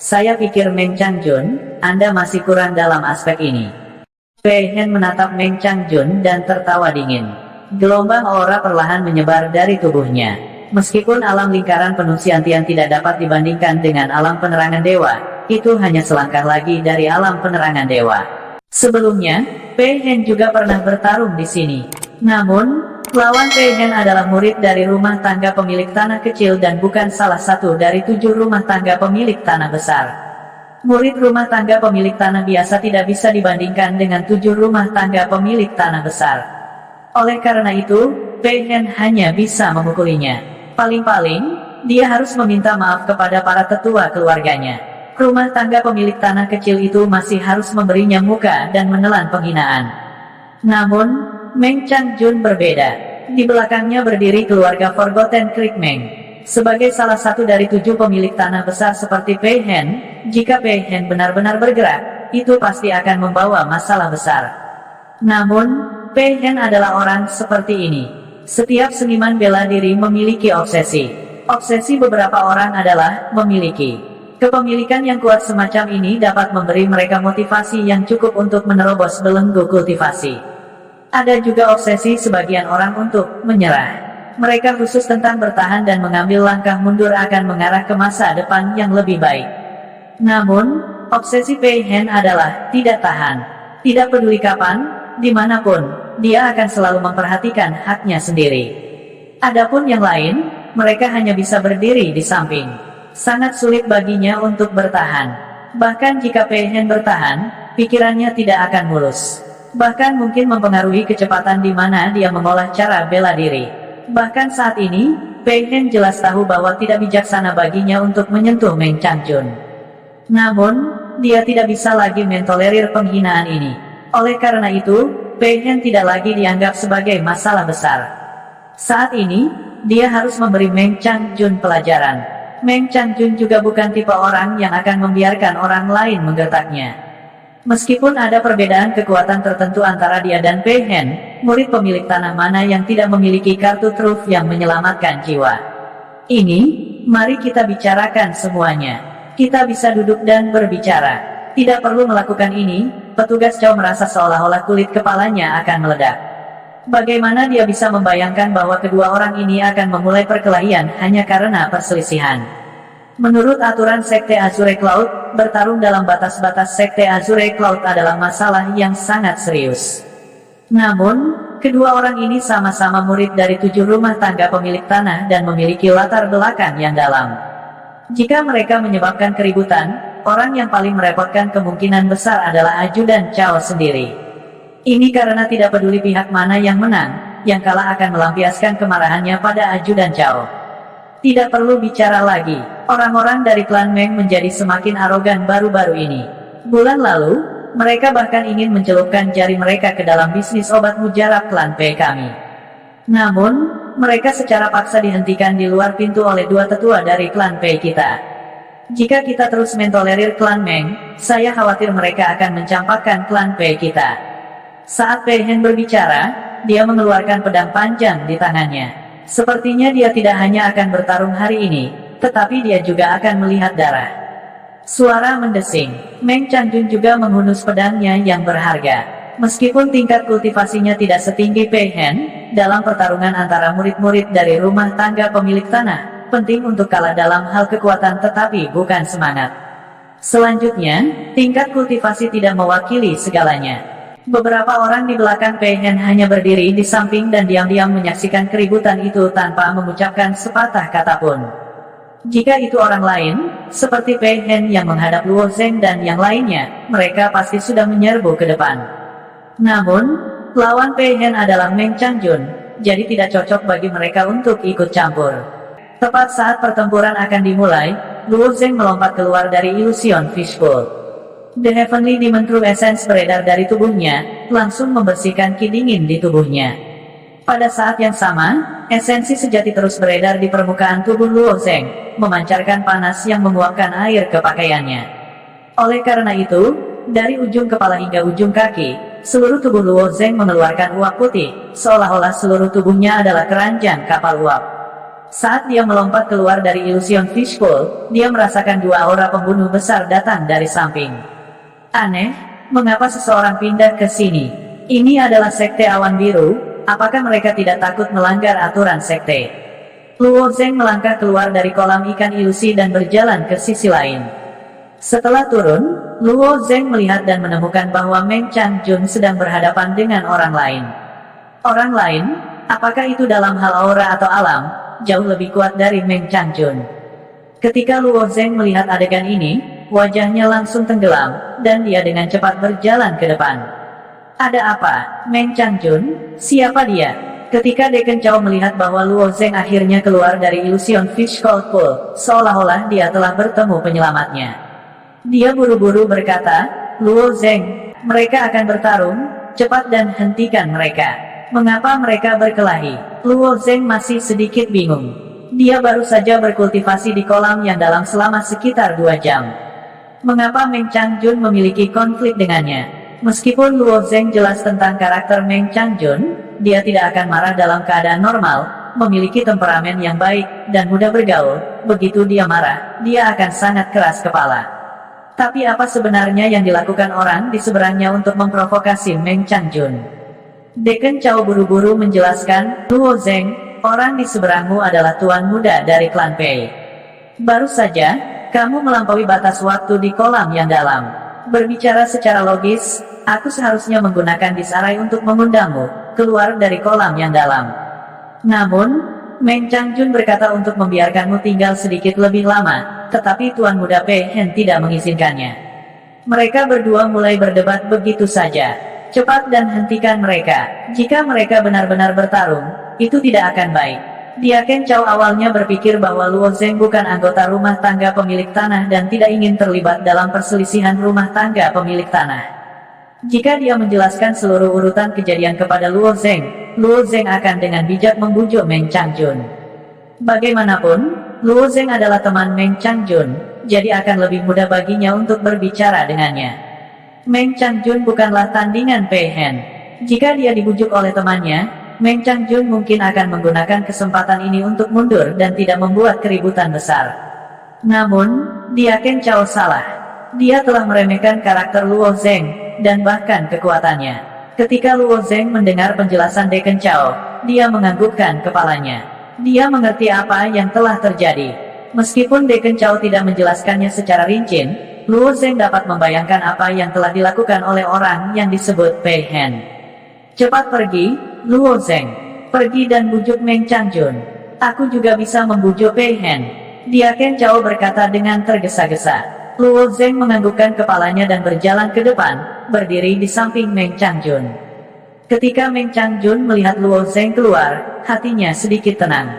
Saya pikir Meng Changjun, Anda masih kurang dalam aspek ini. Pei Hen menatap Meng Changjun dan tertawa dingin. Gelombang aura perlahan menyebar dari tubuhnya. Meskipun alam lingkaran penuh Xiantian tidak dapat dibandingkan dengan alam penerangan dewa, itu hanya selangkah lagi dari alam penerangan dewa. Sebelumnya, Pei Hen juga pernah bertarung di sini. Namun, lawan Pei Hen adalah murid dari rumah tangga pemilik tanah kecil dan bukan salah satu dari 7 rumah tangga pemilik tanah besar. Murid rumah tangga pemilik tanah biasa tidak bisa dibandingkan dengan 7 rumah tangga pemilik tanah besar. Oleh karena itu, Pei Hen hanya bisa memukulinya. Paling-paling, dia harus meminta maaf kepada para tetua keluarganya. Rumah tangga pemilik tanah kecil itu masih harus memberinya muka dan menelan penghinaan. Namun, Meng Changjun berbeda. Di belakangnya berdiri keluarga Forgotten Creek Meng. Sebagai salah satu dari 7 pemilik tanah besar seperti Pei Hen, jika Pei Hen benar-benar bergerak, itu pasti akan membawa masalah besar. Namun, Pei Hen adalah orang seperti ini. Setiap seniman bela diri memiliki obsesi. Obsesi beberapa orang adalah memiliki kepemilikan yang kuat semacam ini dapat memberi mereka motivasi yang cukup untuk menerobos belenggu kultivasi. Ada juga obsesi sebagian orang untuk menyerah. Mereka khusus tentang bertahan dan mengambil langkah mundur akan mengarah ke masa depan yang lebih baik. Namun, obsesi Pei Hen adalah tidak tahan. Tidak peduli kapan, dimanapun, dia akan selalu memperhatikan haknya sendiri. Adapun yang lain, mereka hanya bisa berdiri di samping. Sangat sulit baginya untuk bertahan. Bahkan jika Pei Hen bertahan, pikirannya tidak akan mulus. Bahkan mungkin mempengaruhi kecepatan di mana dia mengolah cara bela diri. Bahkan saat ini, Pei Hen jelas tahu bahwa tidak bijaksana baginya untuk menyentuh Meng Changjun. Namun, dia tidak bisa lagi mentolerir penghinaan ini. Oleh karena itu, Pei Hen tidak lagi dianggap sebagai masalah besar. Saat ini, dia harus memberi Meng Changjun pelajaran. Meng Changjun juga bukan tipe orang yang akan membiarkan orang lain menggertaknya. Meskipun ada perbedaan kekuatan tertentu antara dia dan Pei Hen, murid pemilik tanah mana yang tidak memiliki kartu truf yang menyelamatkan jiwa. Ini, mari kita bicarakan semuanya. Kita bisa duduk dan berbicara. Tidak perlu melakukan ini, petugas Chow merasa seolah-olah kulit kepalanya akan meledak. Bagaimana dia bisa membayangkan bahwa kedua orang ini akan memulai perkelahian hanya karena perselisihan? Menurut aturan Sekte Azure Cloud, bertarung dalam batas-batas Sekte Azure Cloud adalah masalah yang sangat serius. Namun, kedua orang ini sama-sama murid dari 7 rumah tangga pemilik tanah dan memiliki latar belakang yang dalam. Jika mereka menyebabkan keributan, orang yang paling merepotkan kemungkinan besar adalah ajudan Chow sendiri. Ini karena tidak peduli pihak mana yang menang, yang kalah akan melampiaskan kemarahannya pada ajudan Chow. Tidak perlu bicara lagi, orang-orang dari klan Meng menjadi semakin arogan baru-baru ini. Bulan lalu, mereka bahkan ingin mencelupkan jari mereka ke dalam bisnis obat mujarab klan Pei kami. Namun, mereka secara paksa dihentikan di luar pintu oleh 2 tetua dari klan Pei kita. Jika kita terus mentolerir klan Meng, saya khawatir mereka akan mencampakkan klan Pei kita. Saat Pei Hen berbicara, dia mengeluarkan pedang panjang di tangannya. Sepertinya dia tidak hanya akan bertarung hari ini, tetapi dia juga akan melihat darah. Suara mendesing. Meng Changjun juga menghunus pedangnya yang berharga. Meskipun tingkat kultivasinya tidak setinggi Pei Hen, dalam pertarungan antara murid-murid dari rumah tangga pemilik tanah, penting untuk kalah dalam hal kekuatan tetapi bukan semangat. Selanjutnya, tingkat kultivasi tidak mewakili segalanya. Beberapa orang di belakang Pei Hen hanya berdiri di samping dan diam-diam menyaksikan keributan itu tanpa mengucapkan sepatah kata pun. Jika itu orang lain, seperti Pei Hen yang menghadap Luo Zeng dan yang lainnya, mereka pasti sudah menyerbu ke depan. Namun, lawan Pei Hen adalah Meng Changjun, jadi tidak cocok bagi mereka untuk ikut campur. Tepat saat pertempuran akan dimulai, Luo Zeng melompat keluar dari Illusion Fishbowl. The Heavenly Demon True Essence beredar dari tubuhnya, langsung membersihkan ki dingin di tubuhnya. Pada saat yang sama, esensi sejati terus beredar di permukaan tubuh Luo Zeng, memancarkan panas yang menguapkan air ke pakaiannya. Oleh karena itu, dari ujung kepala hingga ujung kaki, seluruh tubuh Luo Zeng mengeluarkan uap putih, seolah-olah seluruh tubuhnya adalah keranjang kapal uap. Saat dia melompat keluar dari ilusion fishbowl, dia merasakan dua aura pembunuh besar datang dari samping. Aneh, mengapa seseorang pindah ke sini? Ini adalah sekte awan biru, apakah mereka tidak takut melanggar aturan sekte? Luo Zeng melangkah keluar dari kolam ikan ilusi dan berjalan ke sisi lain. Setelah turun, Luo Zeng melihat dan menemukan bahwa Meng Changjun sedang berhadapan dengan orang lain. Orang lain, apakah itu dalam hal aura atau alam, jauh lebih kuat dari Meng Changjun. Ketika Luo Zeng melihat adegan ini, wajahnya langsung tenggelam, dan dia dengan cepat berjalan ke depan. Ada apa, Meng Changjun? Siapa dia? Ketika Deken Cao melihat bahwa Luo Zeng akhirnya keluar dari ilusion Fish Cold Pool, seolah-olah dia telah bertemu penyelamatnya. Dia buru-buru berkata, Luo Zeng, mereka akan bertarung, cepat dan hentikan mereka. Mengapa mereka berkelahi? Luo Zeng masih sedikit bingung. Dia baru saja berkultivasi di kolam yang dalam selama sekitar 2 jam. Mengapa Meng Changjun memiliki konflik dengannya? Meskipun Luo Zeng jelas tentang karakter Meng Changjun, dia tidak akan marah dalam keadaan normal, memiliki temperamen yang baik, dan mudah bergaul. Begitu dia marah, dia akan sangat keras kepala. Tapi apa sebenarnya yang dilakukan orang di seberangnya untuk memprovokasi Meng Changjun? Deken Cao buru-buru menjelaskan, Luo Zeng, orang di seberangmu adalah tuan muda dari klan Pei. Baru saja, kamu melampaui batas waktu di kolam yang dalam. Berbicara secara logis, aku seharusnya menggunakan disarai untuk mengundangmu keluar dari kolam yang dalam. Namun, Meng Changjun berkata untuk membiarkanmu tinggal sedikit lebih lama, tetapi Tuan Muda Pei Hen tidak mengizinkannya. Mereka berdua mulai berdebat begitu saja. Cepat dan hentikan mereka. Jika mereka benar-benar bertarung, itu tidak akan baik. Deken Cao awalnya berpikir bahwa Luo Zeng bukan anggota rumah tangga pemilik tanah dan tidak ingin terlibat dalam perselisihan rumah tangga pemilik tanah. Jika dia menjelaskan seluruh urutan kejadian kepada Luo Zeng akan dengan bijak membujuk Meng Changjun. Bagaimanapun, Luo Zeng adalah teman Meng Changjun, jadi akan lebih mudah baginya untuk berbicara dengannya. Meng Changjun bukanlah tandingan Pei Hen. Jika dia dibujuk oleh temannya, Meng Changjun mungkin akan menggunakan kesempatan ini untuk mundur dan tidak membuat keributan besar. Namun, Deken Cao salah. Dia telah meremehkan karakter Luo Zeng, dan bahkan kekuatannya. Ketika Luo Zeng mendengar penjelasan Deken Cao, dia menganggukkan kepalanya. Dia mengerti apa yang telah terjadi. Meskipun Deken Cao tidak menjelaskannya secara rinci, Luo Zeng dapat membayangkan apa yang telah dilakukan oleh orang yang disebut Pei Hen. Cepat pergi, Luo Zeng. Pergi dan bujuk Meng Changjun. Aku juga bisa membujuk Pei Hen. Deken Cao berkata dengan tergesa-gesa. Luo Zeng menganggukkan kepalanya dan berjalan ke depan, berdiri di samping Meng Changjun. Ketika Meng Changjun melihat Luo Zeng keluar, hatinya sedikit tenang.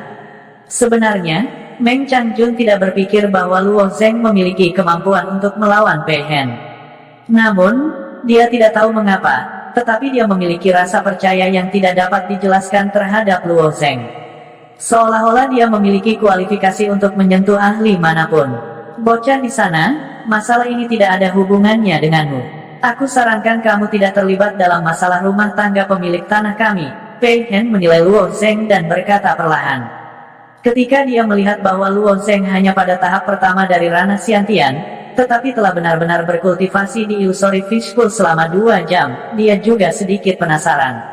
Sebenarnya, Meng Changjun tidak berpikir bahwa Luo Zeng memiliki kemampuan untuk melawan Pei Hen. Namun, dia tidak tahu mengapa, tetapi dia memiliki rasa percaya yang tidak dapat dijelaskan terhadap Luo Zeng. Seolah-olah dia memiliki kualifikasi untuk menyentuh ahli manapun. Bocah di sana, masalah ini tidak ada hubungannya denganmu. Aku sarankan kamu tidak terlibat dalam masalah rumah tangga pemilik tanah kami. Pei Hen menilai Luo Zeng dan berkata perlahan. Ketika dia melihat bahwa Luo Zeng hanya pada tahap pertama dari ranah Xiantian, tetapi telah benar-benar berkultivasi di Illusory Fishbowl selama 2 jam, dia juga sedikit penasaran.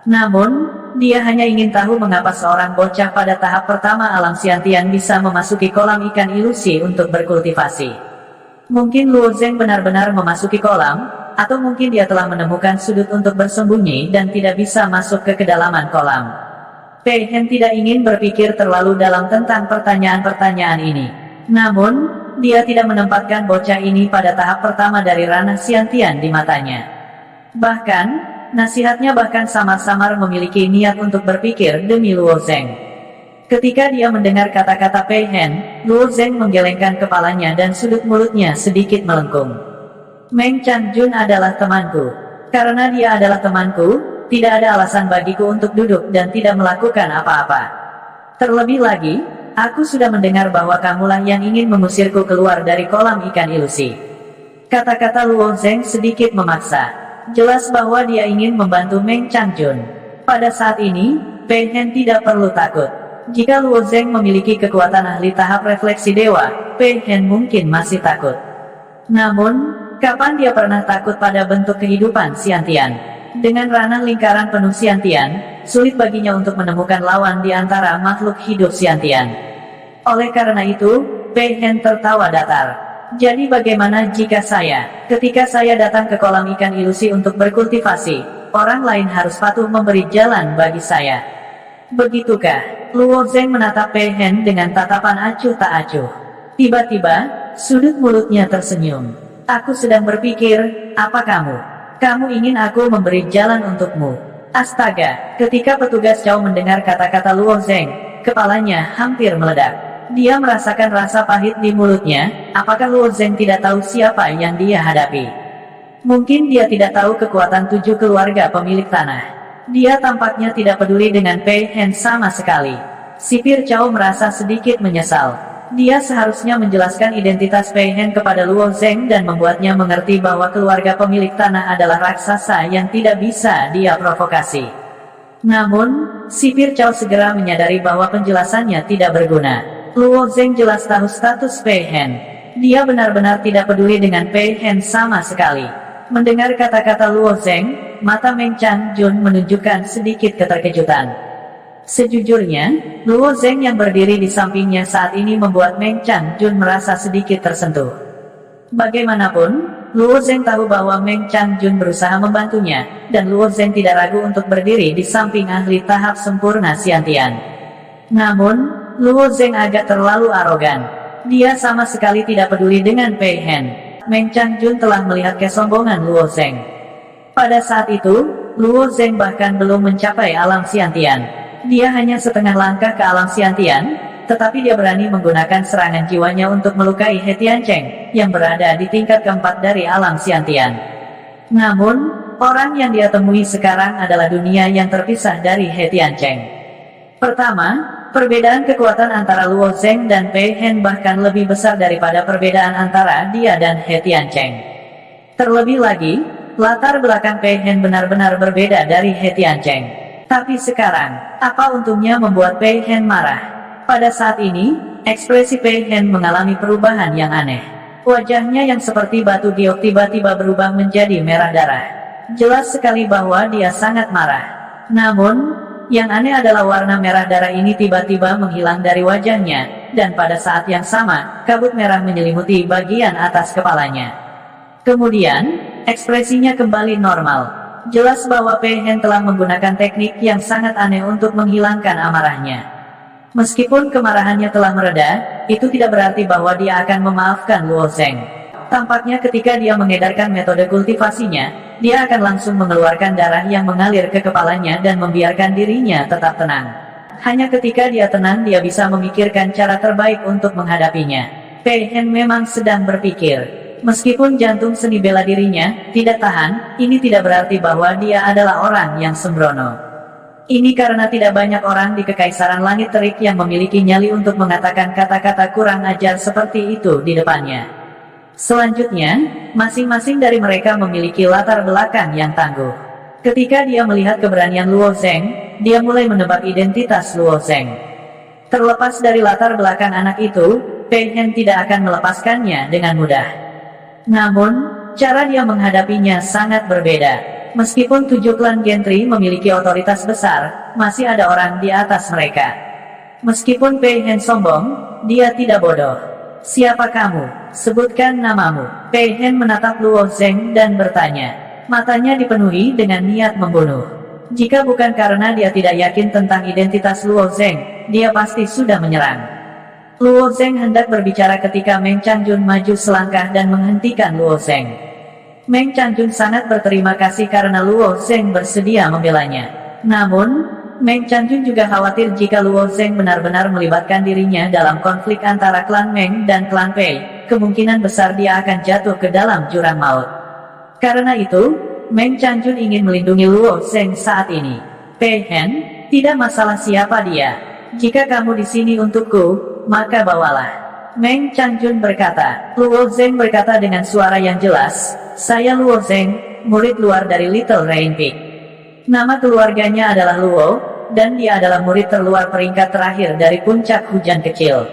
Namun, dia hanya ingin tahu mengapa seorang bocah pada tahap pertama alam Xiantian bisa memasuki kolam ikan ilusi untuk berkultivasi. Mungkin Luo Zeng benar-benar memasuki kolam, atau mungkin dia telah menemukan sudut untuk bersembunyi dan tidak bisa masuk ke kedalaman kolam. Pei Hen tidak ingin berpikir terlalu dalam tentang pertanyaan-pertanyaan ini. Namun, dia tidak menempatkan bocah ini pada tahap pertama dari ranah Xiantian di matanya. Bahkan, nasihatnya bahkan samar-samar memiliki niat untuk berpikir demi Luo Zeng. Ketika dia mendengar kata-kata Pei Hen, Luo Zeng menggelengkan kepalanya dan sudut mulutnya sedikit melengkung. Meng Changjun adalah temanku. Karena dia adalah temanku, tidak ada alasan bagiku untuk duduk dan tidak melakukan apa-apa. Terlebih lagi, aku sudah mendengar bahwa kamulah yang ingin mengusirku keluar dari kolam ikan ilusi. Kata-kata Luo Zeng sedikit memaksa. Jelas bahwa dia ingin membantu Meng Changjun. Pada saat ini, Pei Hen tidak perlu takut. Jika Luo Zeng memiliki kekuatan ahli tahap refleksi dewa, Pei Hen mungkin masih takut. Namun, kapan dia pernah takut pada bentuk kehidupan Xiantian? Dengan ranah lingkaran penuh Xiantian, sulit baginya untuk menemukan lawan di antara makhluk hidup Xiantian. Oleh karena itu, Pei Hen tertawa datar. Jadi bagaimana jika ketika saya datang ke kolam ikan ilusi untuk berkultivasi, orang lain harus patuh memberi jalan bagi saya? Begitukah? Luo Zeng menatap Pei Hen dengan tatapan acuh tak acuh. Tiba-tiba, sudut mulutnya tersenyum. Aku sedang berpikir, apa kamu? Kamu ingin aku memberi jalan untukmu? Astaga, ketika petugas Chow mendengar kata-kata Luo Zeng, kepalanya hampir meledak. Dia merasakan rasa pahit di mulutnya. Apakah Luo Zeng tidak tahu siapa yang dia hadapi? Mungkin dia tidak tahu kekuatan 7 keluarga pemilik tanah. Dia tampaknya tidak peduli dengan Pei Hen sama sekali. Sipir Chow merasa sedikit menyesal. Dia seharusnya menjelaskan identitas Pei Hen kepada Luo Zeng dan membuatnya mengerti bahwa keluarga pemilik tanah adalah raksasa yang tidak bisa dia provokasi. Namun, Sipir Chow segera menyadari bahwa penjelasannya tidak berguna. Luo Zeng jelas tahu status Pei Hen. Dia benar-benar tidak peduli dengan Pei Hen sama sekali. Mendengar kata-kata Luo Zeng, mata Meng Changjun menunjukkan sedikit keterkejutan. Sejujurnya, Luo Zeng yang berdiri di sampingnya saat ini membuat Meng Changjun merasa sedikit tersentuh. Bagaimanapun, Luo Zeng tahu bahwa Meng Changjun berusaha membantunya, dan Luo Zeng tidak ragu untuk berdiri di samping ahli tahap sempurna Xiantian. Namun, Luo Zeng agak terlalu arogan. Dia sama sekali tidak peduli dengan Pei Hen. Meng Changjun telah melihat kesombongan Luo Zeng. Pada saat itu, Luo Zeng bahkan belum mencapai alam Xiantian. Dia hanya setengah langkah ke alam Xiantian, tetapi dia berani menggunakan serangan jiwanya untuk melukai He Tiancheng, yang berada di tingkat keempat dari alam Xiantian. Namun, orang yang dia temui sekarang adalah dunia yang terpisah dari He Tiancheng. Pertama, perbedaan kekuatan antara Luo Zeng dan Pei Hen bahkan lebih besar daripada perbedaan antara dia dan He Tiancheng. Terlebih lagi, latar belakang Pei Hen benar-benar berbeda dari He Tiancheng. Tapi sekarang, apa untungnya membuat Pei Hen marah? Pada saat ini, ekspresi Pei Hen mengalami perubahan yang aneh. Wajahnya yang seperti batu giok tiba-tiba berubah menjadi merah darah. Jelas sekali bahwa dia sangat marah. Namun, yang aneh adalah warna merah darah ini tiba-tiba menghilang dari wajahnya, dan pada saat yang sama, kabut merah menyelimuti bagian atas kepalanya. Kemudian, ekspresinya kembali normal. Jelas bahwa Pei Hen telah menggunakan teknik yang sangat aneh untuk menghilangkan amarahnya. Meskipun kemarahannya telah mereda, itu tidak berarti bahwa dia akan memaafkan Luo Zeng. Tampaknya ketika dia mengedarkan metode kultivasinya, dia akan langsung mengeluarkan darah yang mengalir ke kepalanya dan membiarkan dirinya tetap tenang. Hanya ketika dia tenang dia bisa memikirkan cara terbaik untuk menghadapinya. Pei Hen memang sedang berpikir. Meskipun jantung seni bela dirinya tidak tahan, ini tidak berarti bahwa dia adalah orang yang sembrono. Ini karena tidak banyak orang di Kekaisaran Langit Terik yang memiliki nyali untuk mengatakan kata-kata kurang ajar seperti itu di depannya. Selanjutnya, masing-masing dari mereka memiliki latar belakang yang tangguh. Ketika dia melihat keberanian Luo Zeng, dia mulai menebak identitas Luo Zeng. Terlepas dari latar belakang anak itu, Pei Hen tidak akan melepaskannya dengan mudah. Namun, cara dia menghadapinya sangat berbeda. Meskipun 7 klan Gentry memiliki otoritas besar, masih ada orang di atas mereka. Meskipun Pei Hen sombong, dia tidak bodoh. Siapa kamu? Sebutkan namamu. Pei Hen menatap Luo Zeng dan bertanya. Matanya dipenuhi dengan niat membunuh. Jika bukan karena dia tidak yakin tentang identitas Luo Zeng, dia pasti sudah menyerang. Luo Zeng hendak berbicara ketika Meng Changjun maju selangkah dan menghentikan Luo Zeng. Meng Changjun sangat berterima kasih karena Luo Zeng bersedia membelanya. Namun, Meng Changjun juga khawatir jika Luo Zeng benar-benar melibatkan dirinya dalam konflik antara klan Meng dan klan Pei, kemungkinan besar dia akan jatuh ke dalam jurang maut. Karena itu, Meng Changjun ingin melindungi Luo Zeng saat ini. Pei Hen, tidak masalah siapa dia. Jika kamu di sini untukku, maka bawalah. Meng Changjun berkata. Luo Zeng berkata dengan suara yang jelas, saya Luo Zeng, murid luar dari Little Rain Peak. Nama keluarganya adalah Luo, dan dia adalah murid terluar peringkat terakhir dari puncak hujan kecil.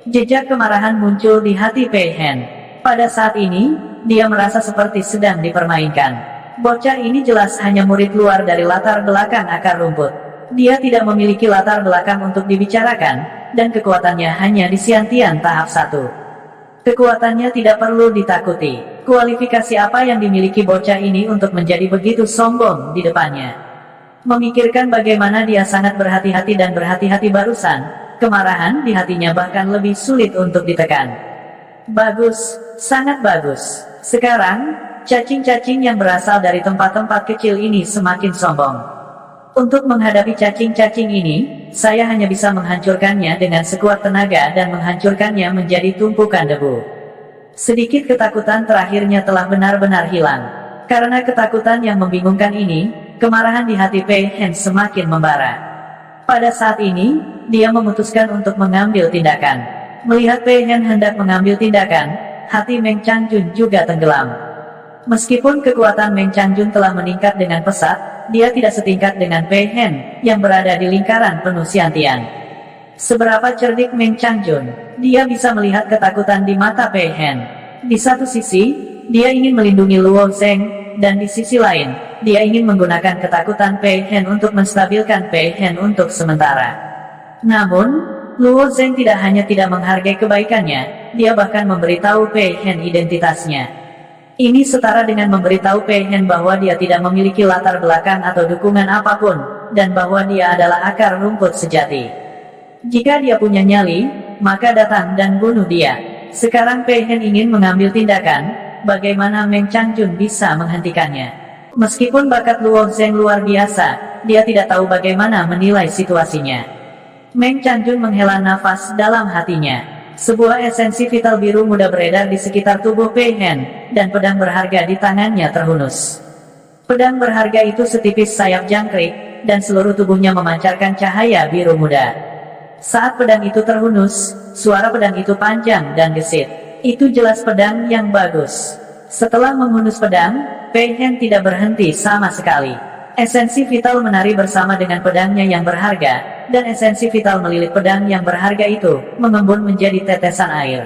Jejak kemarahan muncul di hati Pei Hen. Pada saat ini, dia merasa seperti sedang dipermainkan. Bocah ini jelas hanya murid luar dari latar belakang akar rumput. Dia tidak memiliki latar belakang untuk dibicarakan, dan kekuatannya hanya di Xiantian tahap 1. Kekuatannya tidak perlu ditakuti. Kualifikasi apa yang dimiliki bocah ini untuk menjadi begitu sombong di depannya? Memikirkan bagaimana dia sangat berhati-hati dan berhati-hati barusan, kemarahan di hatinya bahkan lebih sulit untuk ditekan. Bagus, sangat bagus. Sekarang, cacing-cacing yang berasal dari tempat-tempat kecil ini semakin sombong. Untuk menghadapi cacing-cacing ini, saya hanya bisa menghancurkannya dengan sekuat tenaga dan menghancurkannya menjadi tumpukan debu. Sedikit ketakutan terakhirnya telah benar-benar hilang. Karena ketakutan yang membingungkan ini, kemarahan di hati Pei Hen semakin membara. Pada saat ini, dia memutuskan untuk mengambil tindakan. Melihat Pei Hen hendak mengambil tindakan, hati Meng Changjun juga tenggelam. Meskipun kekuatan Meng Changjun telah meningkat dengan pesat, dia tidak setingkat dengan Pei Hen, yang berada di lingkaran penuh Xiantian. Seberapa cerdik Meng Changjun, dia bisa melihat ketakutan di mata Pei Hen. Di satu sisi, dia ingin melindungi Luo Zeng, dan di sisi lain, dia ingin menggunakan ketakutan Pei Hen untuk menstabilkan Pei Hen untuk sementara. Namun, Luo Zeng tidak hanya tidak menghargai kebaikannya, dia bahkan memberitahu Pei Hen identitasnya. Ini setara dengan memberitahu Pei Hen bahwa dia tidak memiliki latar belakang atau dukungan apapun, dan bahwa dia adalah akar rumput sejati. Jika dia punya nyali, maka datang dan bunuh dia. Sekarang Pei Hen ingin mengambil tindakan, bagaimana Meng Changjun bisa menghentikannya? Meskipun bakat Luo Zeng luar biasa, dia tidak tahu bagaimana menilai situasinya. Meng Changjun menghela nafas dalam hatinya. Sebuah esensi vital biru muda beredar di sekitar tubuh Pei Hen, dan pedang berharga di tangannya terhunus. Pedang berharga itu setipis sayap jangkrik, dan seluruh tubuhnya memancarkan cahaya biru muda. Saat pedang itu terhunus, suara pedang itu panjang dan gesit. Itu jelas pedang yang bagus. Setelah menghunus pedang, Pei Hen tidak berhenti sama sekali. Esensi vital menari bersama dengan pedangnya yang berharga, dan esensi vital melilit pedang yang berharga itu, mengembun menjadi tetesan air.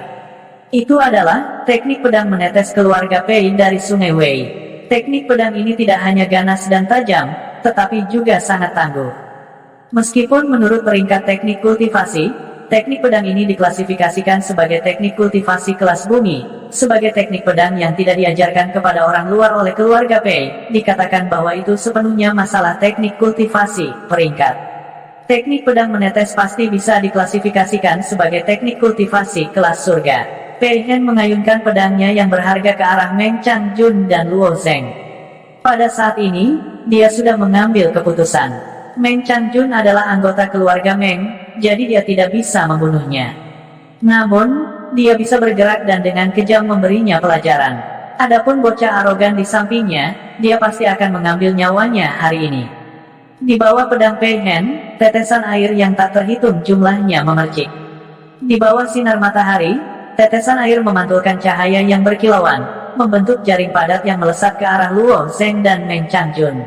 Itu adalah teknik pedang menetes keluarga Pei dari Sungai Wei. Teknik pedang ini tidak hanya ganas dan tajam, tetapi juga sangat tangguh. Meskipun menurut peringkat teknik kultivasi, teknik pedang ini diklasifikasikan sebagai teknik kultivasi kelas bumi. Sebagai teknik pedang yang tidak diajarkan kepada orang luar oleh keluarga Pei, dikatakan bahwa itu sepenuhnya masalah teknik kultivasi peringkat. Teknik pedang menetes pasti bisa diklasifikasikan sebagai teknik kultivasi kelas surga. Pei Hen mengayunkan pedangnya yang berharga ke arah Meng Changjun dan Luo Zeng. Pada saat ini, dia sudah mengambil keputusan. Meng Changjun adalah anggota keluarga Meng, jadi dia tidak bisa membunuhnya. Namun, dia bisa bergerak dan dengan kejam memberinya pelajaran. Adapun bocah arogan di sampingnya, dia pasti akan mengambil nyawanya hari ini. Di bawah pedang Pei Hen, tetesan air yang tak terhitung jumlahnya memercik. Di bawah sinar matahari, tetesan air memantulkan cahaya yang berkilauan, membentuk jaring padat yang melesat ke arah Luo Zeng dan Meng Changjun.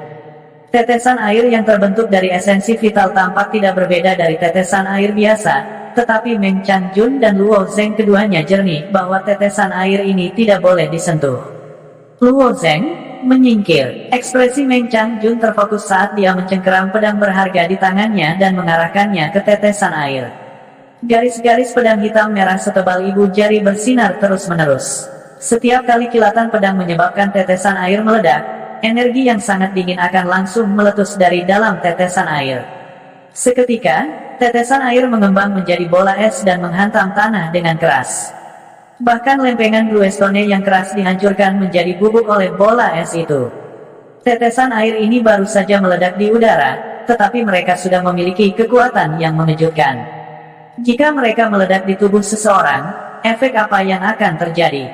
Tetesan air yang terbentuk dari esensi vital tampak tidak berbeda dari tetesan air biasa, tetapi Meng Changjun dan Luo Zeng keduanya jernih bahwa tetesan air ini tidak boleh disentuh. Luo Zeng menyingkir. Ekspresi Meng Changjun terfokus saat dia mencengkeram pedang berharga di tangannya dan mengarahkannya ke tetesan air. Garis-garis pedang hitam merah setebal ibu jari bersinar terus-menerus. Setiap kali kilatan pedang menyebabkan tetesan air meledak, energi yang sangat dingin akan langsung meletus dari dalam tetesan air. Seketika, tetesan air mengembang menjadi bola es dan menghantam tanah dengan keras. Bahkan lempengan bluestone yang keras dihancurkan menjadi bubuk oleh bola es itu. Tetesan air ini baru saja meledak di udara, tetapi mereka sudah memiliki kekuatan yang mengejutkan. Jika mereka meledak di tubuh seseorang, efek apa yang akan terjadi?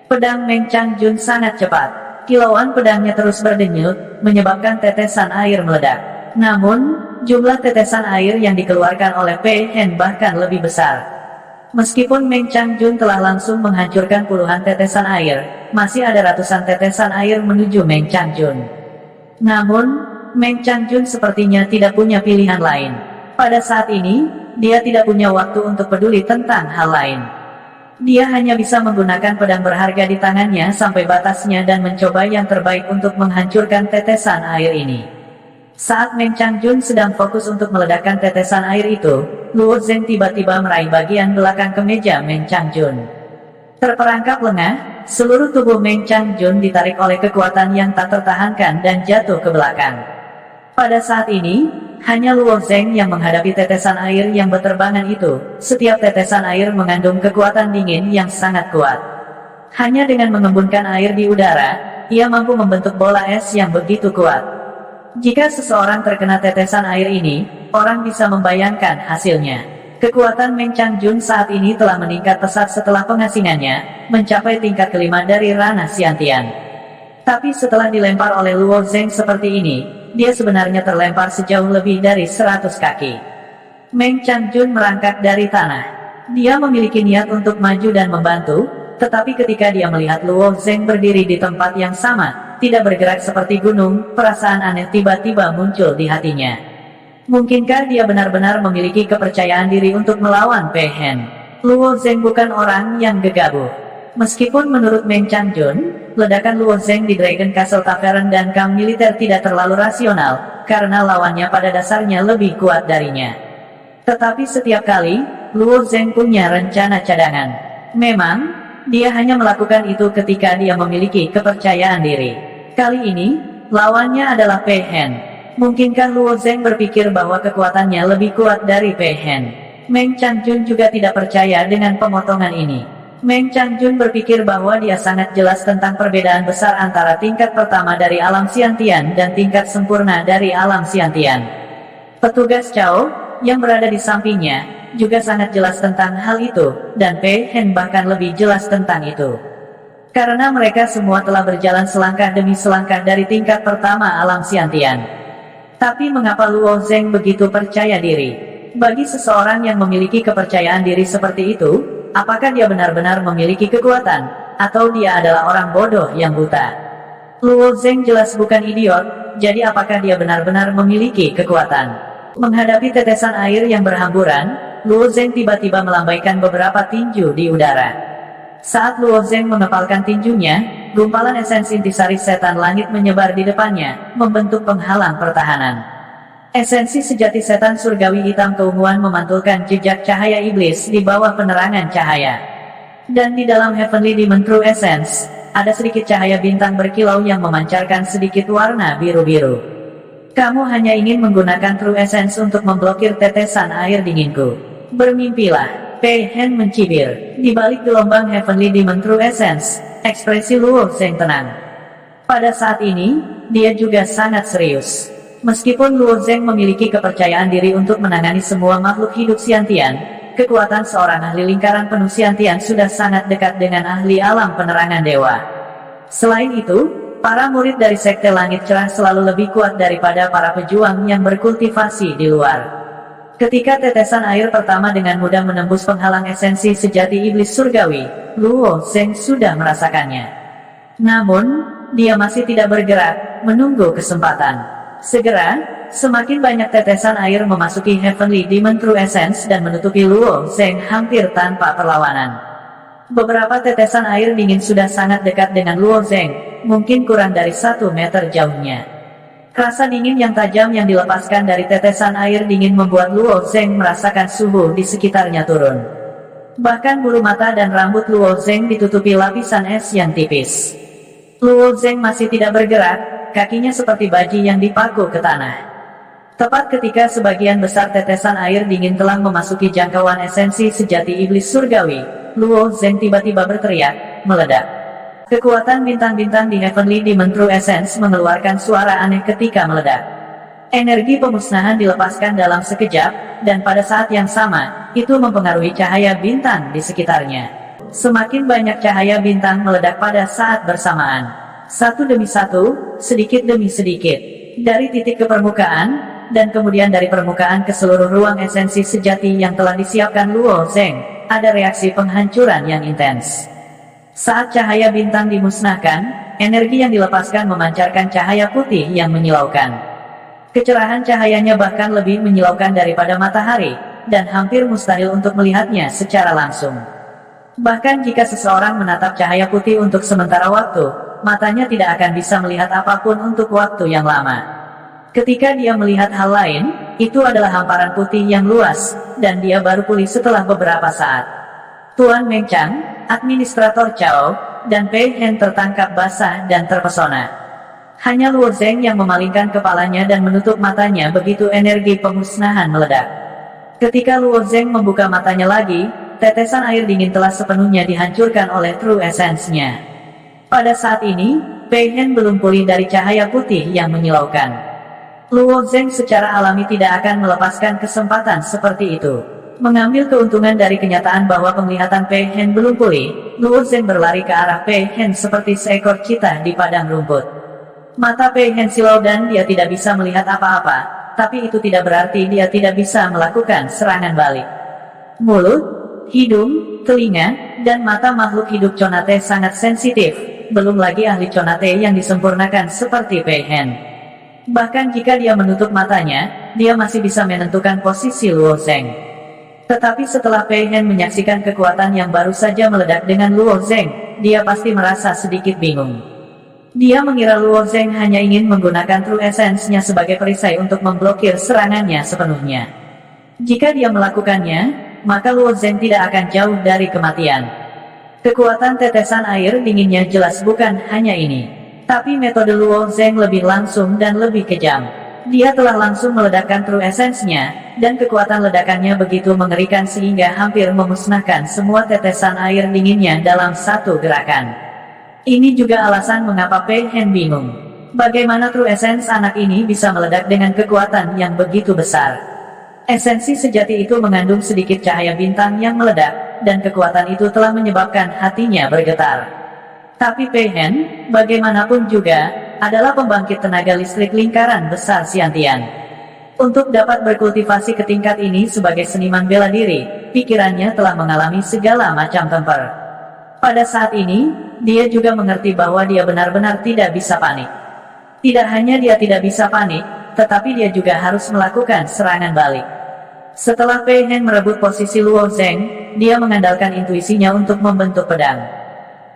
Pedang Meng Changjun sangat cepat. Kilauan pedangnya terus berdenyut, menyebabkan tetesan air meledak. Namun, jumlah tetesan air yang dikeluarkan oleh Pei Hen bahkan lebih besar. Meskipun Meng Changjun telah langsung menghancurkan puluhan tetesan air, masih ada ratusan tetesan air menuju Meng Changjun. Namun, Meng Changjun sepertinya tidak punya pilihan lain. Pada saat ini, dia tidak punya waktu untuk peduli tentang hal lain. Dia hanya bisa menggunakan pedang berharga di tangannya sampai batasnya dan mencoba yang terbaik untuk menghancurkan tetesan air ini. Saat Meng Changjun sedang fokus untuk meledakkan tetesan air itu, Luo Zeng tiba-tiba meraih bagian belakang kemeja Meng Changjun. Terperangkap lengah, seluruh tubuh Meng Changjun ditarik oleh kekuatan yang tak tertahankan dan jatuh ke belakang. Pada saat ini, hanya Luo Zeng yang menghadapi tetesan air yang berterbangan itu. Setiap tetesan air mengandung kekuatan dingin yang sangat kuat. Hanya dengan mengembunkan air di udara, ia mampu membentuk bola es yang begitu kuat. Jika seseorang terkena tetesan air ini, orang bisa membayangkan hasilnya. Kekuatan Meng Changjun saat ini telah meningkat pesat setelah pengasingannya, mencapai tingkat kelima dari ranah Xiantian. Tapi setelah dilempar oleh Luo Zeng seperti ini, dia sebenarnya terlempar sejauh lebih dari 100 kaki. Meng Changjun merangkak dari tanah. Dia memiliki niat untuk maju dan membantu, tetapi ketika dia melihat Luo Zeng berdiri di tempat yang sama, tidak bergerak seperti gunung, perasaan aneh tiba-tiba muncul di hatinya. Mungkinkah dia benar-benar memiliki kepercayaan diri untuk melawan Pei Hen? Luo Zeng bukan orang yang gegabah. Meskipun menurut Meng Changjun, ledakan Luo Zeng di Dragon Castle Tavern dan kamp militer tidak terlalu rasional, karena lawannya pada dasarnya lebih kuat darinya. Tetapi setiap kali, Luo Zeng punya rencana cadangan. Memang, dia hanya melakukan itu ketika dia memiliki kepercayaan diri. Kali ini, lawannya adalah Pei Hen. Mungkinkah Luo Zeng berpikir bahwa kekuatannya lebih kuat dari Pei Hen? Meng Changjun juga tidak percaya dengan pemotongan ini. Meng Changjun berpikir bahwa dia sangat jelas tentang perbedaan besar antara tingkat pertama dari alam Xiantian dan tingkat sempurna dari alam Xiantian. Petugas Cao, yang berada di sampingnya, juga sangat jelas tentang hal itu, dan Pei Hen bahkan lebih jelas tentang itu. Karena mereka semua telah berjalan selangkah demi selangkah dari tingkat pertama alam Xiantian. Tapi mengapa Luo Zeng begitu percaya diri? Bagi seseorang yang memiliki kepercayaan diri seperti itu, apakah dia benar-benar memiliki kekuatan, atau dia adalah orang bodoh yang buta? Luo Zeng jelas bukan idiot, jadi apakah dia benar-benar memiliki kekuatan? Menghadapi tetesan air yang berhamburan, Luo Zeng tiba-tiba melambaikan beberapa tinju di udara. Saat Luo Zeng mengepalkan tinjunya, gumpalan esensi intisari setan langit menyebar di depannya, membentuk penghalang pertahanan. Esensi sejati setan surgawi hitam keunguan memantulkan jejak cahaya iblis di bawah penerangan cahaya. Dan di dalam Heavenly Demon True Essence, ada sedikit cahaya bintang berkilau yang memancarkan sedikit warna biru-biru. Kamu hanya ingin menggunakan True Essence untuk memblokir tetesan air dinginku. Bermimpilah. Pei Hen mencibir. Di balik gelombang Heavenly Demon True Essence, ekspresi Luo Zeng tenang. Pada saat ini, dia juga sangat serius. Meskipun Luo Zeng memiliki kepercayaan diri untuk menangani semua makhluk hidup Xiantian, kekuatan seorang ahli lingkaran penuh Xiantian sudah sangat dekat dengan ahli alam penerangan dewa. Selain itu, para murid dari Sekte Langit Cerah selalu lebih kuat daripada para pejuang yang berkultivasi di luar. Ketika tetesan air pertama dengan mudah menembus penghalang esensi sejati iblis surgawi, Luo Zeng sudah merasakannya. Namun, dia masih tidak bergerak, menunggu kesempatan. Segera, semakin banyak tetesan air memasuki Heavenly Demon True Essence dan menutupi Luo Zeng hampir tanpa perlawanan. Beberapa tetesan air dingin sudah sangat dekat dengan Luo Zeng, mungkin kurang dari 1 meter jauhnya. Rasa dingin yang tajam yang dilepaskan dari tetesan air dingin membuat Luo Zeng merasakan suhu di sekitarnya turun. Bahkan bulu mata dan rambut Luo Zeng ditutupi lapisan es yang tipis. Luo Zeng masih tidak bergerak, kakinya seperti baji yang dipaku ke tanah. Tepat ketika sebagian besar tetesan air dingin telah memasuki jangkauan esensi sejati iblis surgawi, Luo Zeng tiba-tiba berteriak, meledak. Kekuatan bintang-bintang di Heavenly Demon True Essence mengeluarkan suara aneh ketika meledak. Energi pemusnahan dilepaskan dalam sekejap, dan pada saat yang sama, itu mempengaruhi cahaya bintang di sekitarnya. Semakin banyak cahaya bintang meledak pada saat bersamaan. Satu demi satu, sedikit demi sedikit. Dari titik ke permukaan, dan kemudian dari permukaan ke seluruh ruang esensi sejati yang telah disiapkan Luo Zeng, ada reaksi penghancuran yang intens. Saat cahaya bintang dimusnahkan, energi yang dilepaskan memancarkan cahaya putih yang menyilaukan. Kecerahan cahayanya bahkan lebih menyilaukan daripada matahari, dan hampir mustahil untuk melihatnya secara langsung. Bahkan jika seseorang menatap cahaya putih untuk sementara waktu, matanya tidak akan bisa melihat apapun untuk waktu yang lama. Ketika dia melihat hal lain, itu adalah hamparan putih yang luas, dan dia baru pulih setelah beberapa saat. Tuan Meng Chang, administrator Chao, dan Pei Hen tertangkap basah dan terpesona. Hanya Luo Zeng yang memalingkan kepalanya dan menutup matanya begitu energi pemusnahan meledak. Ketika Luo Zeng membuka matanya lagi, tetesan air dingin telah sepenuhnya dihancurkan oleh True Essence-nya. Pada saat ini, Pei Hen belum pulih dari cahaya putih yang menyilaukan. Luo Zeng secara alami tidak akan melepaskan kesempatan seperti itu. Mengambil keuntungan dari kenyataan bahwa penglihatan Pei Hen belum pulih, Luo Zeng berlari ke arah Pei Hen seperti seekor cheetah di padang rumput. Mata Pei Hen silau dan dia tidak bisa melihat apa-apa, tapi itu tidak berarti dia tidak bisa melakukan serangan balik. Mulut, hidung, telinga, dan mata makhluk hidup Conate sangat sensitif, belum lagi ahli Conate yang disempurnakan seperti Pei Hen. Bahkan jika dia menutup matanya, dia masih bisa menentukan posisi Luo Zeng. Tetapi setelah Pei Hen menyaksikan kekuatan yang baru saja meledak dengan Luo Zeng, dia pasti merasa sedikit bingung. Dia mengira Luo Zeng hanya ingin menggunakan True Essence-nya sebagai perisai untuk memblokir serangannya sepenuhnya. Jika dia melakukannya, maka Luo Zeng tidak akan jauh dari kematian. Kekuatan tetesan air dinginnya jelas bukan hanya ini. Tapi metode Luo Zeng lebih langsung dan lebih kejam. Dia telah langsung meledakkan True Essence-nya, dan kekuatan ledakannya begitu mengerikan sehingga hampir memusnahkan semua tetesan air dinginnya dalam satu gerakan. Ini juga alasan mengapa Pei Hen bingung. Bagaimana True Essence anak ini bisa meledak dengan kekuatan yang begitu besar? Esensi sejati itu mengandung sedikit cahaya bintang yang meledak, dan kekuatan itu telah menyebabkan hatinya bergetar. Tapi Pei Hen, bagaimanapun juga, adalah pembangkit tenaga listrik lingkaran besar Xiantian. Untuk dapat berkultivasi ke tingkat ini sebagai seniman bela diri, pikirannya telah mengalami segala macam temper. Pada saat ini, dia juga mengerti bahwa dia benar-benar tidak bisa panik. Tidak hanya dia tidak bisa panik, tetapi dia juga harus melakukan serangan balik. Setelah Pei Hen merebut posisi Luo Zeng, dia mengandalkan intuisinya untuk membentuk pedang.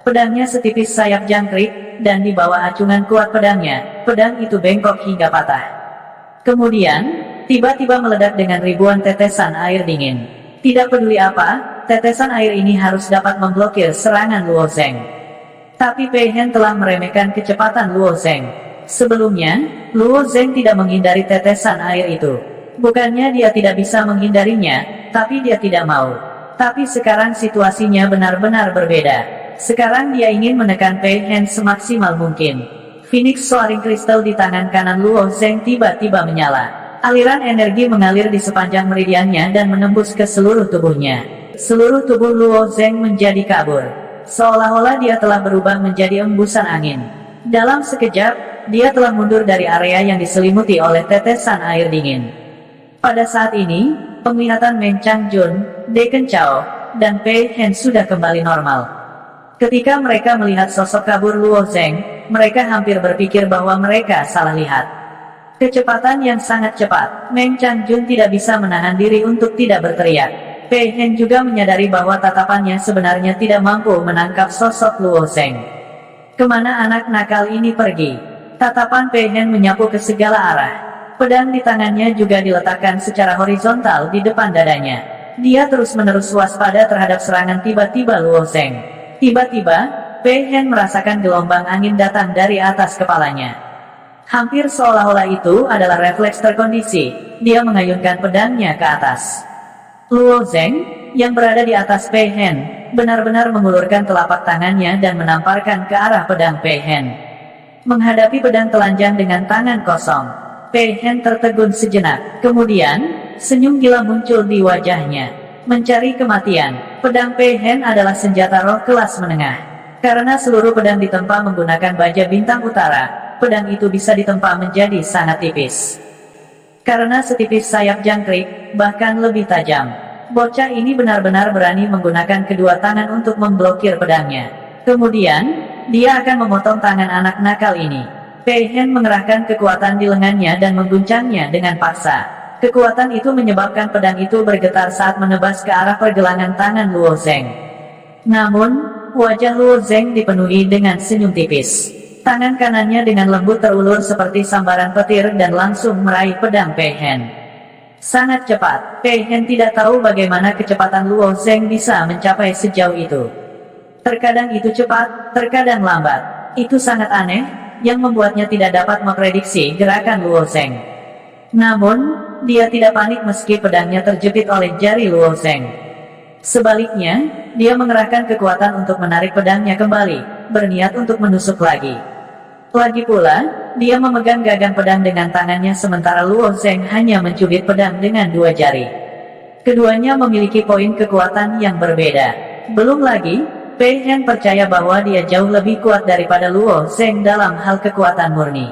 Pedangnya setipis sayap jangkrik, dan di bawah acungan kuat pedangnya, pedang itu bengkok hingga patah. Kemudian, tiba-tiba meledak dengan ribuan tetesan air dingin. Tidak peduli apa, tetesan air ini harus dapat memblokir serangan Luo Zeng. Tapi Pei Hen telah meremehkan kecepatan Luo Zeng. Sebelumnya, Luo Zeng tidak menghindari tetesan air itu. Bukannya dia tidak bisa menghindarinya, tapi dia tidak mau. Tapi sekarang situasinya benar-benar berbeda. Sekarang dia ingin menekan Pei Hen semaksimal mungkin. Phoenix Soaring Crystal di tangan kanan Luo Zeng tiba-tiba menyala. Aliran energi mengalir di sepanjang meridiannya dan menembus ke seluruh tubuhnya. Seluruh tubuh Luo Zeng menjadi kabur. Seolah-olah dia telah berubah menjadi embusan angin. Dalam sekejap, dia telah mundur dari area yang diselimuti oleh tetesan air dingin. Pada saat ini, penglihatan Meng Changjun, Deacon Chao, dan Pei Hen sudah kembali normal. Ketika mereka melihat sosok kabur Luo Zeng, mereka hampir berpikir bahwa mereka salah lihat. Kecepatan yang sangat cepat, Meng Changjun tidak bisa menahan diri untuk tidak berteriak. Pei Hen juga menyadari bahwa tatapannya sebenarnya tidak mampu menangkap sosok Luo Zeng. Kemana anak nakal ini pergi? Tatapan Pei Hen menyapu ke segala arah. Pedang di tangannya juga diletakkan secara horizontal di depan dadanya. Dia terus-menerus waspada terhadap serangan tiba-tiba Luo Zeng. Tiba-tiba, Pei Hen merasakan gelombang angin datang dari atas kepalanya. Hampir seolah-olah itu adalah refleks terkondisi, dia mengayunkan pedangnya ke atas. Luo Zeng, yang berada di atas Pei Hen, benar-benar mengulurkan telapak tangannya dan menamparkan ke arah pedang Pei Hen. Menghadapi pedang telanjang dengan tangan kosong, Pei Hen tertegun sejenak, kemudian, senyum gila muncul di wajahnya. Mencari kematian, pedang Pei Hen adalah senjata roh kelas menengah. Karena seluruh pedang ditempa menggunakan baja bintang utara, pedang itu bisa ditempa menjadi sangat tipis. Karena setipis sayap jangkrik, bahkan lebih tajam. Bocah ini benar-benar berani menggunakan kedua tangan untuk memblokir pedangnya. Kemudian, dia akan memotong tangan anak nakal ini. Pei Hen mengerahkan kekuatan di lengannya dan mengguncangnya dengan paksa. Kekuatan itu menyebabkan pedang itu bergetar saat menebas ke arah pergelangan tangan Luo Zeng. Namun, wajah Luo Zeng dipenuhi dengan senyum tipis. Tangan kanannya dengan lembut terulur seperti sambaran petir dan langsung meraih pedang Pei Hen. Sangat cepat, Pei Hen tidak tahu bagaimana kecepatan Luo Zeng bisa mencapai sejauh itu. Terkadang itu cepat, terkadang lambat. Itu sangat aneh, yang membuatnya tidak dapat memprediksi gerakan Luo Zeng. Namun, dia tidak panik meski pedangnya terjepit oleh jari Luo Zeng. Sebaliknya, dia mengerahkan kekuatan untuk menarik pedangnya kembali, berniat untuk menusuk lagi. Lagi pula, dia memegang gagang pedang dengan tangannya sementara Luo Zeng hanya mencubit pedang dengan dua jari. Keduanya memiliki poin kekuatan yang berbeda. Belum lagi, Pei Hen percaya bahwa dia jauh lebih kuat daripada Luo Zeng dalam hal kekuatan murni.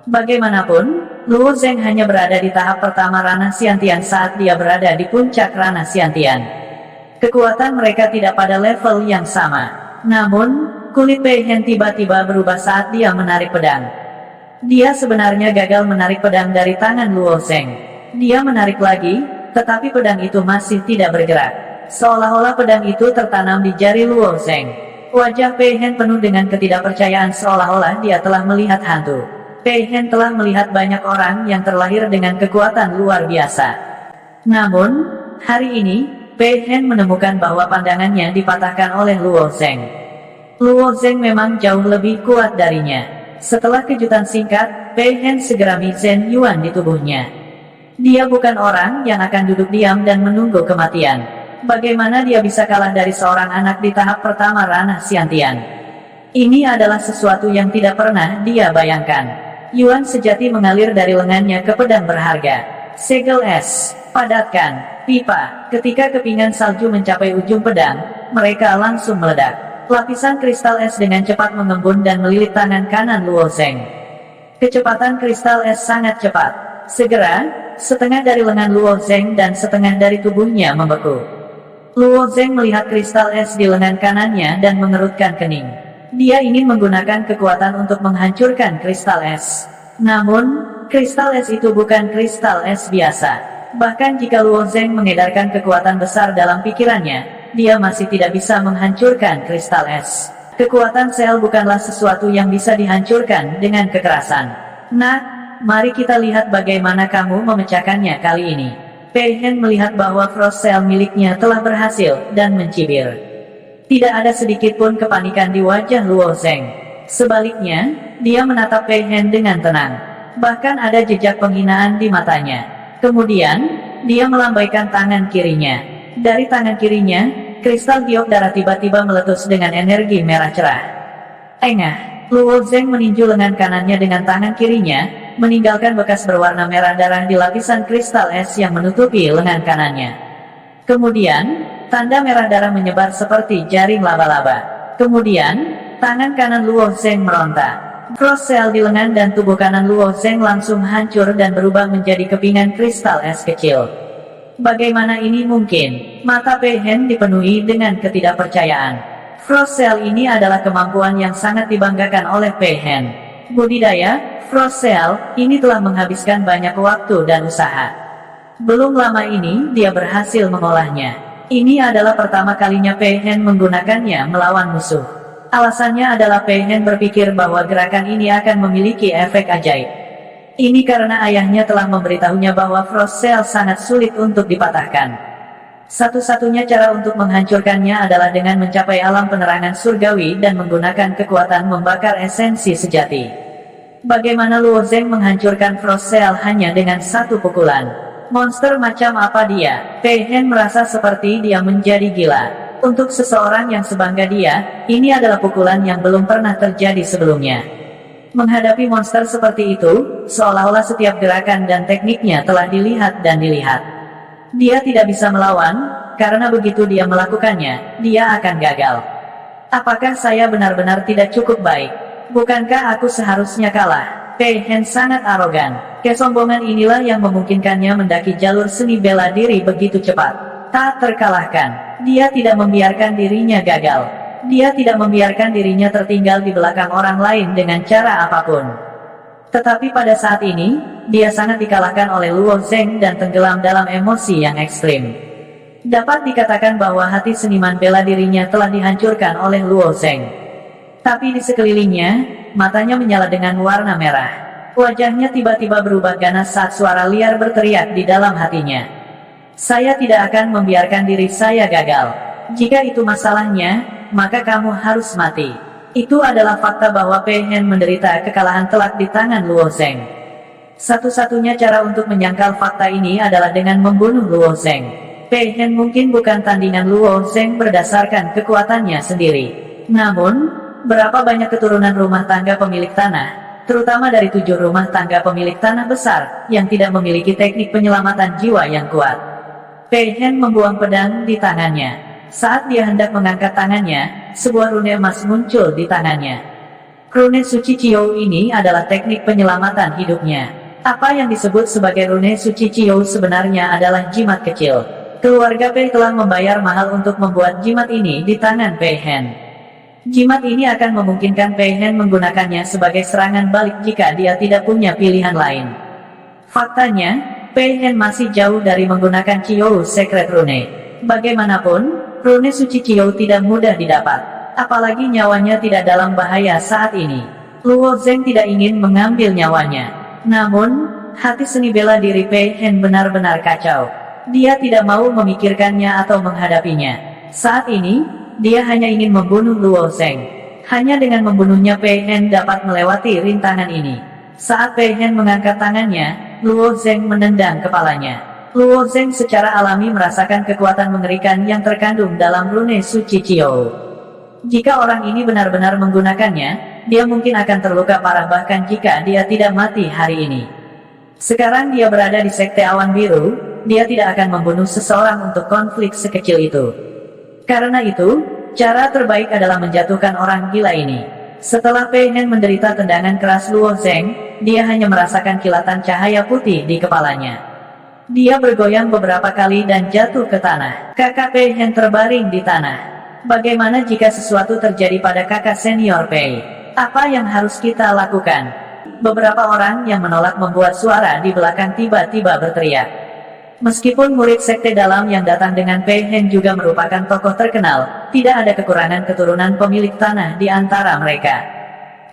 Bagaimanapun, Luo Zeng hanya berada di tahap pertama Ranah Xiantian saat dia berada di puncak Ranah Xiantian. Kekuatan mereka tidak pada level yang sama. Namun, kulit Pei Hen tiba-tiba berubah saat dia menarik pedang. Dia sebenarnya gagal menarik pedang dari tangan Luo Zeng. Dia menarik lagi, tetapi pedang itu masih tidak bergerak. Seolah-olah pedang itu tertanam di jari Luo Zeng. Wajah Pei Hen penuh dengan ketidakpercayaan seolah-olah dia telah melihat hantu. Pei Hen telah melihat banyak orang yang terlahir dengan kekuatan luar biasa. Namun, hari ini, Pei Hen menemukan bahwa pandangannya dipatahkan oleh Luo Zeng. Luo Zeng memang jauh lebih kuat darinya. Setelah kejutan singkat, Pei Hen segera Mi Zhen Yuan di tubuhnya. Dia bukan orang yang akan duduk diam dan menunggu kematian. Bagaimana dia bisa kalah dari seorang anak di tahap pertama Ranah Xiantian? Ini adalah sesuatu yang tidak pernah dia bayangkan. Yuan sejati mengalir dari lengannya ke pedang berharga. Segel es, padatkan, pipa. Ketika kepingan salju mencapai ujung pedang, mereka langsung meledak. Lapisan kristal es dengan cepat mengembun dan melilit tangan kanan Luo Zeng. Kecepatan kristal es sangat cepat. Segera, setengah dari lengan Luo Zeng dan setengah dari tubuhnya membeku. Luo Zeng melihat kristal es di lengan kanannya dan mengerutkan kening. Dia ingin menggunakan kekuatan untuk menghancurkan kristal es. Namun, kristal es itu bukan kristal es biasa. Bahkan jika Luo Zeng mengedarkan kekuatan besar dalam pikirannya, dia masih tidak bisa menghancurkan kristal es. Kekuatan sel bukanlah sesuatu yang bisa dihancurkan dengan kekerasan. Nah, mari kita lihat bagaimana kamu memecahkannya kali ini. Pei Hen melihat bahwa frost cell miliknya telah berhasil, dan mencibir. Tidak ada sedikit pun kepanikan di wajah Luo Zeng. Sebaliknya, dia menatap Pei Hen dengan tenang. Bahkan ada jejak penghinaan di matanya. Kemudian, dia melambaikan tangan kirinya. Dari tangan kirinya, kristal giok darah tiba-tiba meletus dengan energi merah cerah. Engah, Luo Zeng meninju lengan kanannya dengan tangan kirinya, meninggalkan bekas berwarna merah darah di lapisan kristal es yang menutupi lengan kanannya. Kemudian, tanda merah darah menyebar seperti jaring laba-laba. Kemudian, tangan kanan Luo Zeng meronta. Frost cell di lengan dan tubuh kanan Luo Zeng langsung hancur dan berubah menjadi kepingan kristal es kecil. Bagaimana ini mungkin? Mata Pei Hen dipenuhi dengan ketidakpercayaan. Frost cell ini adalah kemampuan yang sangat dibanggakan oleh Pei Hen. Budidaya Frost cell ini telah menghabiskan banyak waktu dan usaha. Belum lama ini, dia berhasil mengolahnya. Ini adalah pertama kalinya Pei Hen menggunakannya melawan musuh. Alasannya adalah Pei Hen berpikir bahwa gerakan ini akan memiliki efek ajaib. Ini karena ayahnya telah memberitahunya bahwa Frost Cell sangat sulit untuk dipatahkan. Satu-satunya cara untuk menghancurkannya adalah dengan mencapai alam penerangan surgawi dan menggunakan kekuatan membakar esensi sejati. Bagaimana Luo Zeng menghancurkan Frost Cell hanya dengan satu pukulan? Monster macam apa dia? Pei Hen merasa seperti dia menjadi gila. Untuk seseorang yang sebangga dia, ini adalah pukulan yang belum pernah terjadi sebelumnya. Menghadapi monster seperti itu, seolah-olah setiap gerakan dan tekniknya telah dilihat dan dilihat. Dia tidak bisa melawan, karena begitu dia melakukannya, dia akan gagal. Apakah saya benar-benar tidak cukup baik? Bukankah aku seharusnya kalah? Pei Hen sangat arogan. Kesombongan inilah yang memungkinkannya mendaki jalur seni bela diri begitu cepat. Tak terkalahkan. Dia tidak membiarkan dirinya gagal. Dia tidak membiarkan dirinya tertinggal di belakang orang lain dengan cara apapun. Tetapi pada saat ini, dia sangat dikalahkan oleh Luo Zeng dan tenggelam dalam emosi yang ekstrim. Dapat dikatakan bahwa hati seniman bela dirinya telah dihancurkan oleh Luo Zeng. Tapi di sekelilingnya, matanya menyala dengan warna merah. Wajahnya tiba-tiba berubah ganas saat suara liar berteriak di dalam hatinya. Saya tidak akan membiarkan diri saya gagal. Jika itu masalahnya, maka kamu harus mati. Itu adalah fakta bahwa Pei Hen menderita kekalahan telak di tangan Luo Zeng. Satu-satunya cara untuk menyangkal fakta ini adalah dengan membunuh Luo Zeng. Pei Hen mungkin bukan tandingan Luo Zeng berdasarkan kekuatannya sendiri. Namun, berapa banyak keturunan rumah tangga pemilik tanah, terutama dari 7 rumah tangga pemilik tanah besar, yang tidak memiliki teknik penyelamatan jiwa yang kuat. Pei Hen membuang pedang di tangannya. Saat dia hendak mengangkat tangannya, sebuah rune emas muncul di tangannya. Rune suci Qiu ini adalah teknik penyelamatan hidupnya. Apa yang disebut sebagai rune suci Qiu sebenarnya adalah jimat kecil. Keluarga Pei telah membayar mahal untuk membuat jimat ini di tangan Pei Hen. Jimat ini akan memungkinkan Pei Hen menggunakannya sebagai serangan balik jika dia tidak punya pilihan lain. Faktanya, Pei Hen masih jauh dari menggunakan Qiu Secret Rune. Bagaimanapun, rune suci Qiu tidak mudah didapat. Apalagi nyawanya tidak dalam bahaya saat ini. Luo Zeng tidak ingin mengambil nyawanya. Namun, hati seni bela diri Pei Hen benar-benar kacau. Dia tidak mau memikirkannya atau menghadapinya. Saat ini, dia hanya ingin membunuh Luo Zeng. Hanya dengan membunuhnya Pei Hen dapat melewati rintangan ini. Saat Pei Hen mengangkat tangannya, Luo Zeng menendang kepalanya. Luo Zeng secara alami merasakan kekuatan mengerikan yang terkandung dalam rune suci Qiu. Jika orang ini benar-benar menggunakannya, dia mungkin akan terluka parah bahkan jika dia tidak mati hari ini. Sekarang dia berada di Sekte Awan Biru, dia tidak akan membunuh seseorang untuk konflik sekecil itu. Karena itu, cara terbaik adalah menjatuhkan orang gila ini. Setelah Pei Hen menderita tendangan keras Luo Zeng, dia hanya merasakan kilatan cahaya putih di kepalanya. Dia bergoyang beberapa kali dan jatuh ke tanah. Kakak Pei Hen terbaring di tanah. Bagaimana jika sesuatu terjadi pada kakak senior Pei? Apa yang harus kita lakukan? Beberapa orang yang menolak membuat suara di belakang tiba-tiba berteriak. Meskipun murid sekte dalam yang datang dengan Pei Hen juga merupakan tokoh terkenal, tidak ada kekurangan keturunan pemilik tanah di antara mereka.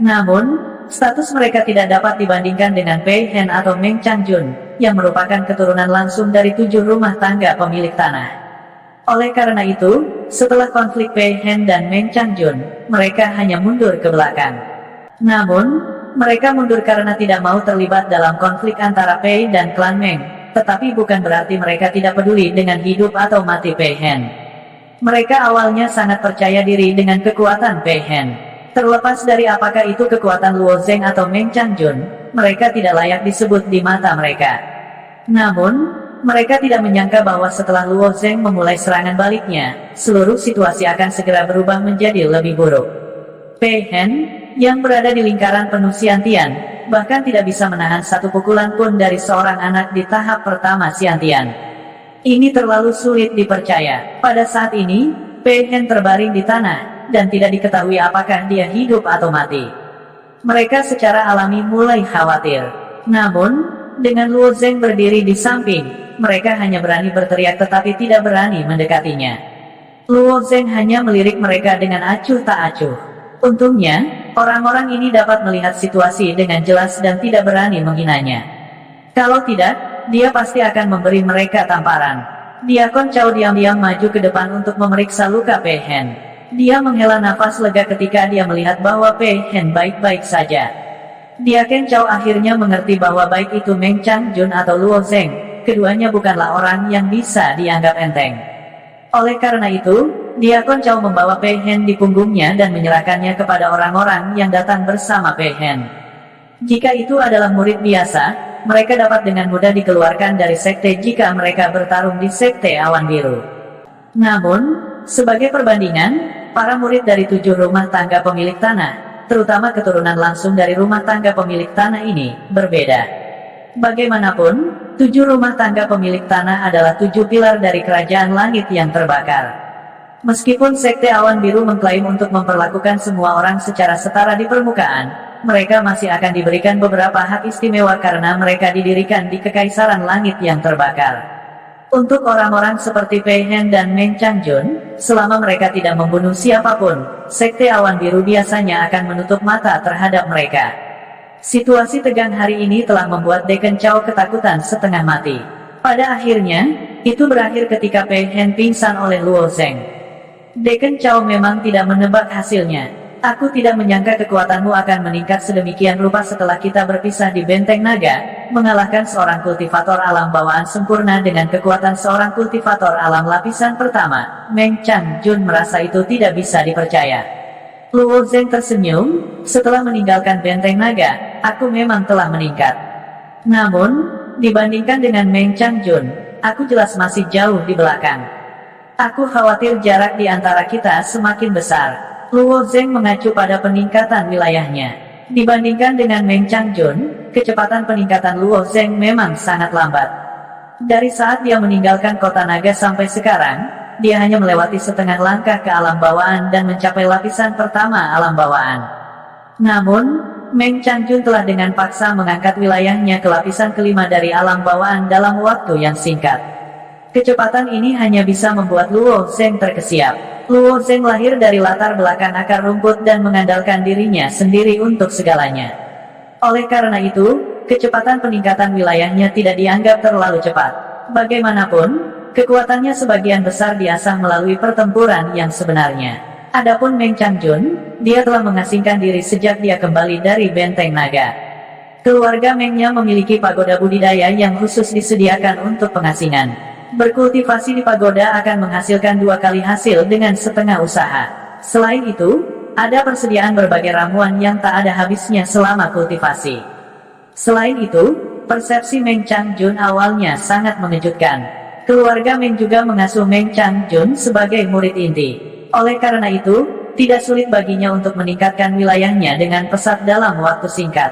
Namun, status mereka tidak dapat dibandingkan dengan Pei Hen atau Meng Changjun, yang merupakan keturunan langsung dari 7 rumah tangga pemilik tanah. Oleh karena itu, setelah konflik Pei Hen dan Meng Changjun, mereka hanya mundur ke belakang. Namun, mereka mundur karena tidak mau terlibat dalam konflik antara Pei dan klan Meng, tetapi bukan berarti mereka tidak peduli dengan hidup atau mati Pei Hen. Mereka awalnya sangat percaya diri dengan kekuatan Pei Hen. Terlepas dari apakah itu kekuatan Luo Zeng atau Meng Changjun, mereka tidak layak disebut di mata mereka. Namun, mereka tidak menyangka bahwa setelah Luo Zeng memulai serangan baliknya, seluruh situasi akan segera berubah menjadi lebih buruk. Pei Hen, yang berada di lingkaran penuh Xiantian, bahkan tidak bisa menahan satu pukulan pun dari seorang anak di tahap pertama Xiantian. Ini terlalu sulit dipercaya. Pada saat ini, Pei Hen terbaring di tanah, dan tidak diketahui apakah dia hidup atau mati. Mereka secara alami mulai khawatir. Namun, dengan Luo Zeng berdiri di samping, mereka hanya berani berteriak tetapi tidak berani mendekatinya. Luo Zeng hanya melirik mereka dengan acuh tak acuh. Untungnya, orang-orang ini dapat melihat situasi dengan jelas dan tidak berani menghinanya. Kalau tidak, dia pasti akan memberi mereka tamparan. Diakon Chao diam-diam maju ke depan untuk memeriksa luka Pei Hen. Dia menghela nafas lega ketika dia melihat bahwa Pei Hen baik-baik saja. Diakon Chao akhirnya mengerti bahwa baik itu Meng Changjun atau Luo Zeng, keduanya bukanlah orang yang bisa dianggap enteng. Oleh karena itu, Diakon Chao membawa Pei Hen di punggungnya dan menyerahkannya kepada orang-orang yang datang bersama Pei Hen. Jika itu adalah murid biasa, mereka dapat dengan mudah dikeluarkan dari sekte jika mereka bertarung di Sekte Awan Biru. Namun, sebagai perbandingan, para murid dari 7 rumah tangga pemilik tanah, terutama keturunan langsung dari rumah tangga pemilik tanah ini, berbeda. Bagaimanapun, 7 rumah tangga pemilik tanah adalah 7 pilar dari kerajaan langit yang terbakar. Meskipun Sekte Awan Biru mengklaim untuk memperlakukan semua orang secara setara di permukaan, mereka masih akan diberikan beberapa hak istimewa karena mereka didirikan di Kekaisaran Langit yang terbakar. Untuk orang-orang seperti Pei Hen dan Meng Changjun, selama mereka tidak membunuh siapapun, Sekte Awan Biru biasanya akan menutup mata terhadap mereka. Situasi tegang hari ini telah membuat Decken Chao ketakutan setengah mati. Pada akhirnya, itu berakhir ketika Pei Hen pingsan oleh Luo Zheng. Decken Chao memang tidak menebak hasilnya. Aku tidak menyangka kekuatanmu akan meningkat sedemikian rupa setelah kita berpisah di Benteng Naga, mengalahkan seorang kultivator alam bawaan sempurna dengan kekuatan seorang kultivator alam lapisan pertama. Meng Changjun merasa itu tidak bisa dipercaya. Luo Zheng tersenyum, setelah meninggalkan Benteng Naga, aku memang telah meningkat. Namun, dibandingkan dengan Meng Changjun, aku jelas masih jauh di belakang. Aku khawatir jarak di antara kita semakin besar. Luo Zheng mengacu pada peningkatan wilayahnya. Dibandingkan dengan Meng Changjun, kecepatan peningkatan Luo Zheng memang sangat lambat. Dari saat dia meninggalkan kota naga sampai sekarang, dia hanya melewati setengah langkah ke alam bawaan dan mencapai lapisan pertama alam bawaan. Namun, Meng Changjun telah dengan paksa mengangkat wilayahnya ke lapisan kelima dari alam bawaan dalam waktu yang singkat. Kecepatan ini hanya bisa membuat Luo Zheng terkesiap. Luo Zheng lahir dari latar belakang akar rumput dan mengandalkan dirinya sendiri untuk segalanya. Oleh karena itu, kecepatan peningkatan wilayahnya tidak dianggap terlalu cepat. Bagaimanapun, kekuatannya sebagian besar diasah melalui pertempuran yang sebenarnya. Adapun Meng Changjun, dia telah mengasingkan diri sejak dia kembali dari Benteng Naga. Keluarga Mengnya memiliki pagoda budidaya yang khusus disediakan untuk pengasingan. Berkultivasi di pagoda akan menghasilkan 2 kali hasil dengan setengah usaha. Selain itu, ada persediaan berbagai ramuan yang tak ada habisnya selama kultivasi. Selain itu, persepsi Meng Changjun awalnya sangat mengejutkan. Keluarga Meng juga mengasuh Meng Changjun sebagai murid inti. Oleh karena itu, tidak sulit baginya untuk meningkatkan wilayahnya dengan pesat dalam waktu singkat.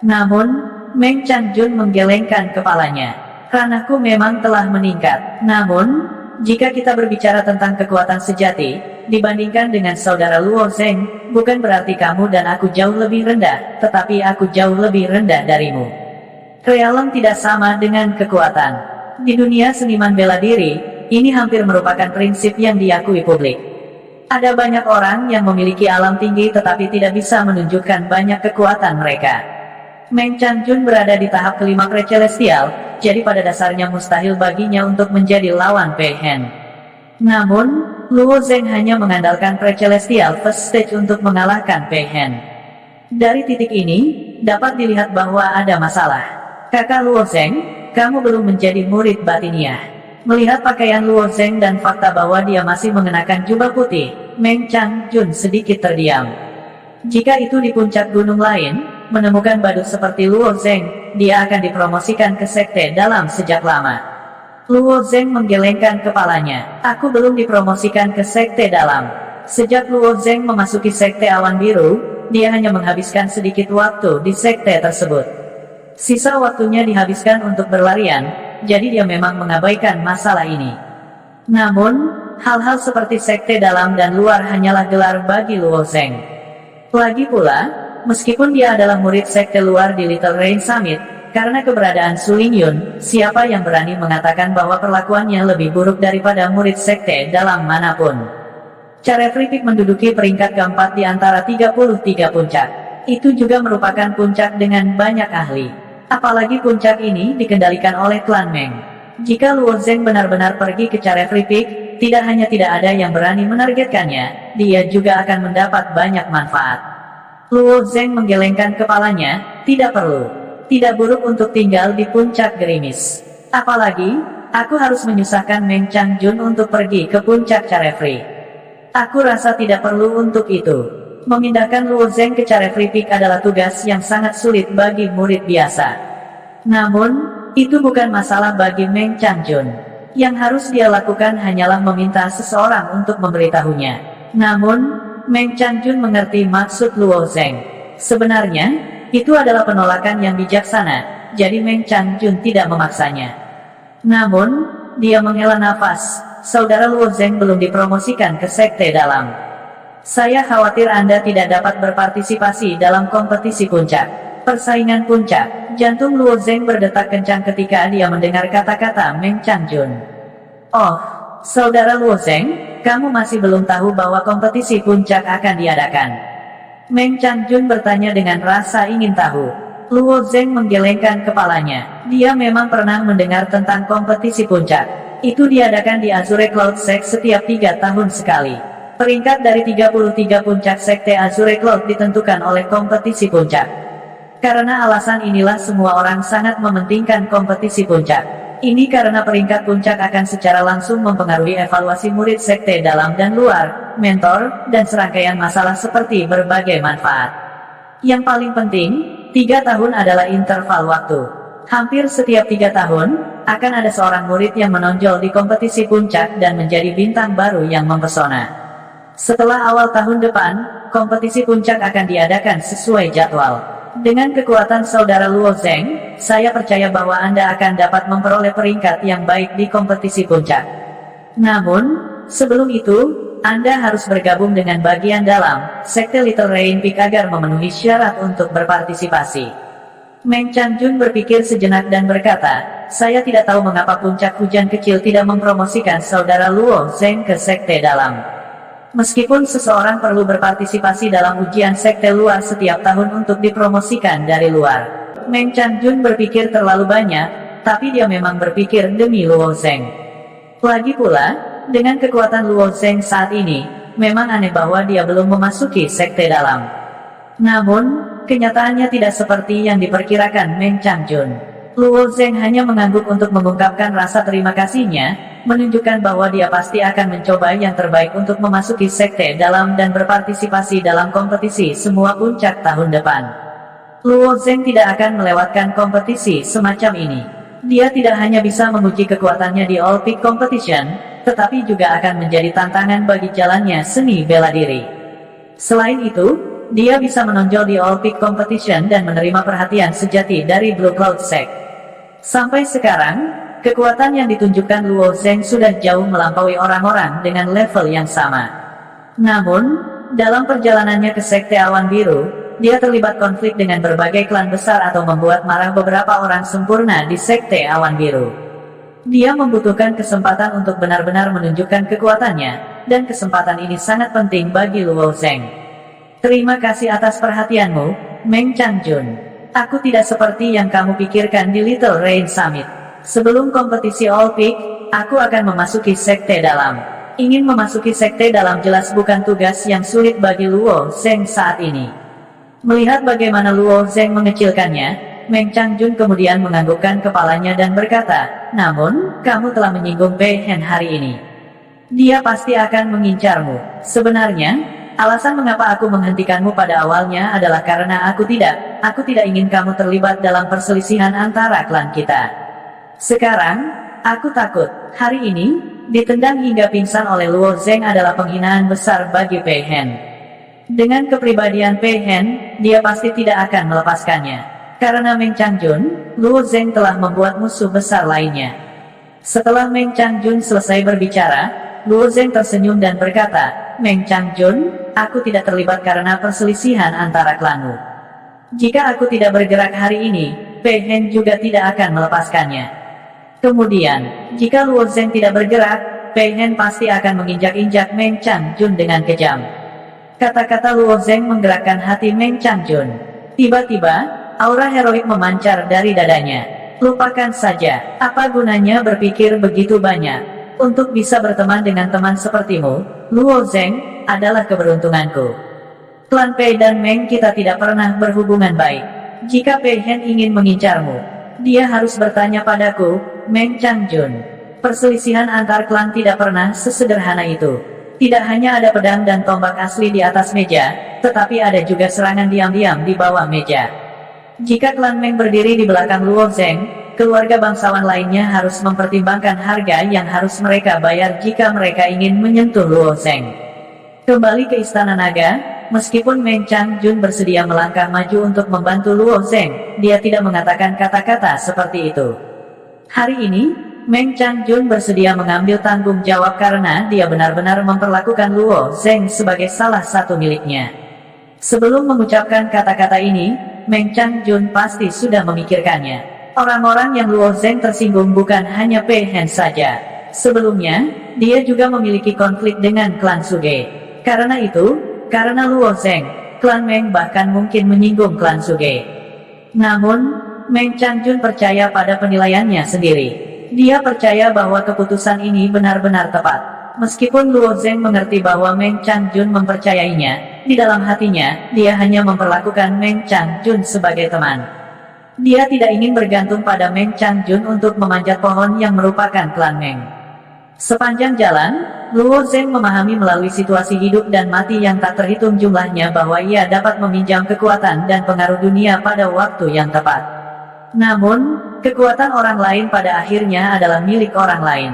Namun, Meng Changjun menggelengkan kepalanya. Ranahku memang telah meningkat. Namun, jika kita berbicara tentang kekuatan sejati, dibandingkan dengan saudara Luo Zheng, bukan berarti kamu dan aku jauh lebih rendah, tetapi aku jauh lebih rendah darimu. Realem tidak sama dengan kekuatan. Di dunia seniman bela diri, ini hampir merupakan prinsip yang diakui publik. Ada banyak orang yang memiliki alam tinggi tetapi tidak bisa menunjukkan banyak kekuatan mereka. Meng Changjun berada di tahap kelima pre-celestial, jadi pada dasarnya mustahil baginya untuk menjadi lawan Pei Hen. Namun, Luo Zheng hanya mengandalkan pre-celestial first stage untuk mengalahkan Pei Hen. Dari titik ini, dapat dilihat bahwa ada masalah. Kakak Luo Zheng, kamu belum menjadi murid batiniah. Melihat pakaian Luo Zheng dan fakta bahwa dia masih mengenakan jubah putih, Meng Changjun sedikit terdiam. Jika itu di puncak gunung lain, menemukan badut seperti Luo Zheng, dia akan dipromosikan ke sekte dalam sejak lama. Luo Zheng menggelengkan kepalanya. Aku belum dipromosikan ke sekte dalam. Sejak Luo Zheng memasuki sekte awan biru, dia hanya menghabiskan sedikit waktu di sekte tersebut. Sisa waktunya dihabiskan untuk berlarian, jadi dia memang mengabaikan masalah ini. Namun, hal-hal seperti sekte dalam dan luar hanyalah gelar bagi Luo Zheng. Lagi pula, meskipun dia adalah murid sekte luar di Little Rain Summit, karena keberadaan Su Lingyun, siapa yang berani mengatakan bahwa perlakuannya lebih buruk daripada murid sekte dalam manapun. Carefree Peak menduduki peringkat keempat di antara 33 puncak. Itu juga merupakan puncak dengan banyak ahli. Apalagi puncak ini dikendalikan oleh klan Meng. Jika Luo Zheng benar-benar pergi ke Carefree Peak, tidak hanya tidak ada yang berani menargetkannya, dia juga akan mendapat banyak manfaat. Luo Zheng menggelengkan kepalanya, tidak perlu. Tidak buruk untuk tinggal di puncak gerimis. Apalagi, aku harus menyusahkan Meng Changjun untuk pergi ke puncak Carefree. Aku rasa tidak perlu untuk itu. Memindahkan Luo Zheng ke Carefree Peak adalah tugas yang sangat sulit bagi murid biasa. Namun, itu bukan masalah bagi Meng Changjun. Yang harus dia lakukan hanyalah meminta seseorang untuk memberitahunya. Namun, Meng Changjun mengerti maksud Luo Zheng. Sebenarnya, itu adalah penolakan yang bijaksana, jadi Meng Changjun tidak memaksanya. Namun, dia menghela nafas, saudara Luo Zheng belum dipromosikan ke sekte dalam. Saya khawatir Anda tidak dapat berpartisipasi dalam kompetisi puncak. Persaingan puncak. Jantung Luo Zeng berdetak kencang ketika dia mendengar kata-kata Meng Changjun. Oh, saudara Luo Zeng, kamu masih belum tahu bahwa kompetisi puncak akan diadakan. Meng Changjun bertanya dengan rasa ingin tahu. Luo Zeng menggelengkan kepalanya. Dia memang pernah mendengar tentang kompetisi puncak. Itu diadakan di Azure Cloud Sect setiap 3 tahun sekali. Peringkat dari 33 puncak sekte Azure Cloud ditentukan oleh kompetisi puncak. Karena alasan inilah semua orang sangat mementingkan kompetisi puncak. Ini karena peringkat puncak akan secara langsung mempengaruhi evaluasi murid sekte dalam dan luar, mentor, dan serangkaian masalah seperti berbagai manfaat. Yang paling penting, 3 tahun adalah interval waktu. Hampir setiap 3 tahun, akan ada seorang murid yang menonjol di kompetisi puncak dan menjadi bintang baru yang mempesona. Setelah awal tahun depan, kompetisi puncak akan diadakan sesuai jadwal. Dengan kekuatan saudara Luo Zeng, saya percaya bahwa Anda akan dapat memperoleh peringkat yang baik di kompetisi puncak. Namun, sebelum itu, Anda harus bergabung dengan bagian dalam sekte Little Rain Peak agar memenuhi syarat untuk berpartisipasi. Meng Changjun berpikir sejenak dan berkata, saya tidak tahu mengapa puncak hujan kecil tidak mempromosikan saudara Luo Zeng ke sekte dalam. Meskipun seseorang perlu berpartisipasi dalam ujian sekte luar setiap tahun untuk dipromosikan dari luar. Meng Changjun berpikir terlalu banyak, tapi dia memang berpikir demi Luo Zeng. Lagi pula, dengan kekuatan Luo Zeng saat ini, memang aneh bahwa dia belum memasuki sekte dalam. Namun, kenyataannya tidak seperti yang diperkirakan Meng Changjun. Luo Zeng hanya mengangguk untuk mengungkapkan rasa terima kasihnya, menunjukkan bahwa dia pasti akan mencoba yang terbaik untuk memasuki sekte dalam dan berpartisipasi dalam kompetisi semua puncak tahun depan. Luo Zeng tidak akan melewatkan kompetisi semacam ini. Dia tidak hanya bisa menguji kekuatannya di All Peak Competition, tetapi juga akan menjadi tantangan bagi jalannya seni bela diri. Selain itu, dia bisa menonjol di All Peak Competition dan menerima perhatian sejati dari Blue Cloud Sect. Sampai sekarang, kekuatan yang ditunjukkan Luo Zeng sudah jauh melampaui orang-orang dengan level yang sama. Namun, dalam perjalanannya ke Sekte Awan Biru, dia terlibat konflik dengan berbagai klan besar atau membuat marah beberapa orang sempurna di Sekte Awan Biru. Dia membutuhkan kesempatan untuk benar-benar menunjukkan kekuatannya, dan kesempatan ini sangat penting bagi Luo Zeng. Terima kasih atas perhatianmu, Meng Changjun. Aku tidak seperti yang kamu pikirkan di Little Rain Summit. Sebelum kompetisi All Peak, aku akan memasuki sekte dalam. Ingin memasuki sekte dalam jelas bukan tugas yang sulit bagi Luo Zeng saat ini. Melihat bagaimana Luo Zeng mengecilkannya, Meng Changjun kemudian menganggukkan kepalanya dan berkata, namun, kamu telah menyinggung Pei Hen hari ini. Dia pasti akan mengincarmu. Sebenarnya, alasan mengapa aku menghentikanmu pada awalnya adalah karena aku tidak ingin kamu terlibat dalam perselisihan antara klan kita. Sekarang, aku takut, hari ini, ditendang hingga pingsan oleh Luo Zeng adalah penghinaan besar bagi Pei Hen. Dengan kepribadian Pei Hen, dia pasti tidak akan melepaskannya. Karena Meng Changjun, Luo Zeng telah membuat musuh besar lainnya. Setelah Meng Changjun selesai berbicara, Luo Zeng tersenyum dan berkata, Meng Changjun, aku tidak terlibat karena perselisihan antara klanmu. Jika aku tidak bergerak hari ini, Pei Hen juga tidak akan melepaskannya. Kemudian, jika Luo Zeng tidak bergerak, Pei Hen pasti akan menginjak-injak Meng Changjun dengan kejam. Kata-kata Luo Zeng menggerakkan hati Meng Changjun. Tiba-tiba, aura heroik memancar dari dadanya. Lupakan saja, apa gunanya berpikir begitu banyak? Untuk bisa berteman dengan teman sepertimu, Luo Zeng, adalah keberuntunganku. Klan Pei dan Meng kita tidak pernah berhubungan baik. Jika Pei Hen ingin mengincarmu, dia harus bertanya padaku, Meng Changjun. Perselisihan antar klan tidak pernah sesederhana itu. Tidak hanya ada pedang dan tombak asli di atas meja, tetapi ada juga serangan diam-diam di bawah meja. Jika klan Meng berdiri di belakang Luo Zeng, keluarga bangsawan lainnya harus mempertimbangkan harga yang harus mereka bayar jika mereka ingin menyentuh Luo Zeng. Kembali ke Istana Naga, meskipun Meng Changjun bersedia melangkah maju untuk membantu Luo Zeng, dia tidak mengatakan kata-kata seperti itu. Hari ini, Meng Changjun bersedia mengambil tanggung jawab karena dia benar-benar memperlakukan Luo Zeng sebagai salah satu miliknya. Sebelum mengucapkan kata-kata ini, Meng Changjun pasti sudah memikirkannya. Orang-orang yang Luo Zeng tersinggung bukan hanya Pei Hen saja. Sebelumnya, dia juga memiliki konflik dengan klan Suge. Karena itu, karena Luo Zeng, klan Meng bahkan mungkin menyinggung klan Suge. Namun, Meng Changjun percaya pada penilaiannya sendiri. Dia percaya bahwa keputusan ini benar-benar tepat. Meskipun Luo Zeng mengerti bahwa Meng Changjun mempercayainya, di dalam hatinya, dia hanya memperlakukan Meng Changjun sebagai teman. Dia tidak ingin bergantung pada Meng Changjun untuk memanjat pohon yang merupakan klan Meng. Sepanjang jalan, Luo Zeng memahami melalui situasi hidup dan mati yang tak terhitung jumlahnya bahwa ia dapat meminjam kekuatan dan pengaruh dunia pada waktu yang tepat. Namun, kekuatan orang lain pada akhirnya adalah milik orang lain.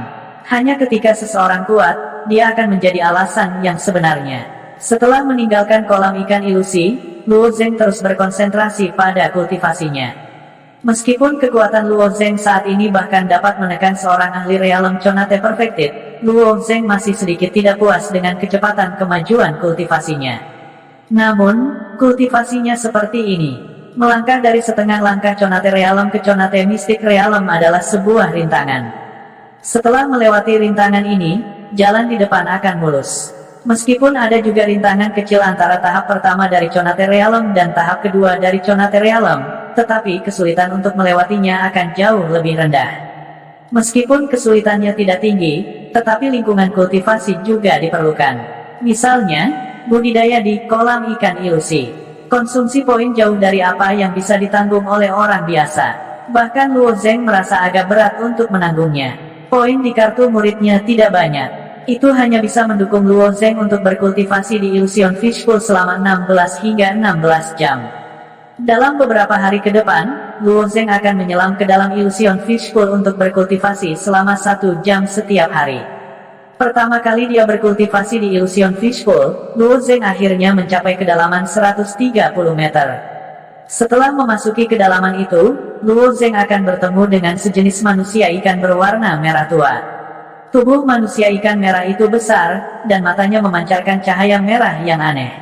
Hanya ketika seseorang kuat, dia akan menjadi alasan yang sebenarnya. Setelah meninggalkan kolam ikan ilusi, Luo Zeng terus berkonsentrasi pada kultivasinya. Meskipun kekuatan Luo Zeng saat ini bahkan dapat menekan seorang ahli realem Conate Perfected, Luo Zeng masih sedikit tidak puas dengan kecepatan kemajuan kultivasinya. Namun, kultivasinya seperti ini. Melangkah dari setengah langkah Conate Realem ke Conate Mystic Realem adalah sebuah rintangan. Setelah melewati rintangan ini, jalan di depan akan mulus. Meskipun ada juga rintangan kecil antara tahap pertama dari Conate Realem dan tahap kedua dari Conate Realem, tetapi kesulitan untuk melewatinya akan jauh lebih rendah. Meskipun kesulitannya tidak tinggi, tetapi lingkungan kultivasi juga diperlukan. Misalnya, budidaya di kolam ikan ilusi. Konsumsi poin jauh dari apa yang bisa ditanggung oleh orang biasa. Bahkan Luo Zeng merasa agak berat untuk menanggungnya. Poin di kartu muridnya tidak banyak. Itu hanya bisa mendukung Luo Zeng untuk berkultivasi di Illusion Fishbowl selama 16 hingga 16 jam. Dalam beberapa hari ke depan, Luo Zeng akan menyelam ke dalam Illusion Fishbowl untuk berkultivasi selama 1 jam setiap hari. Pertama kali dia berkultivasi di Illusion Fishbowl, Luo Zeng akhirnya mencapai kedalaman 130 meter. Setelah memasuki kedalaman itu, Luo Zeng akan bertemu dengan sejenis manusia ikan berwarna merah tua. Tubuh manusia ikan merah itu besar, dan matanya memancarkan cahaya merah yang aneh.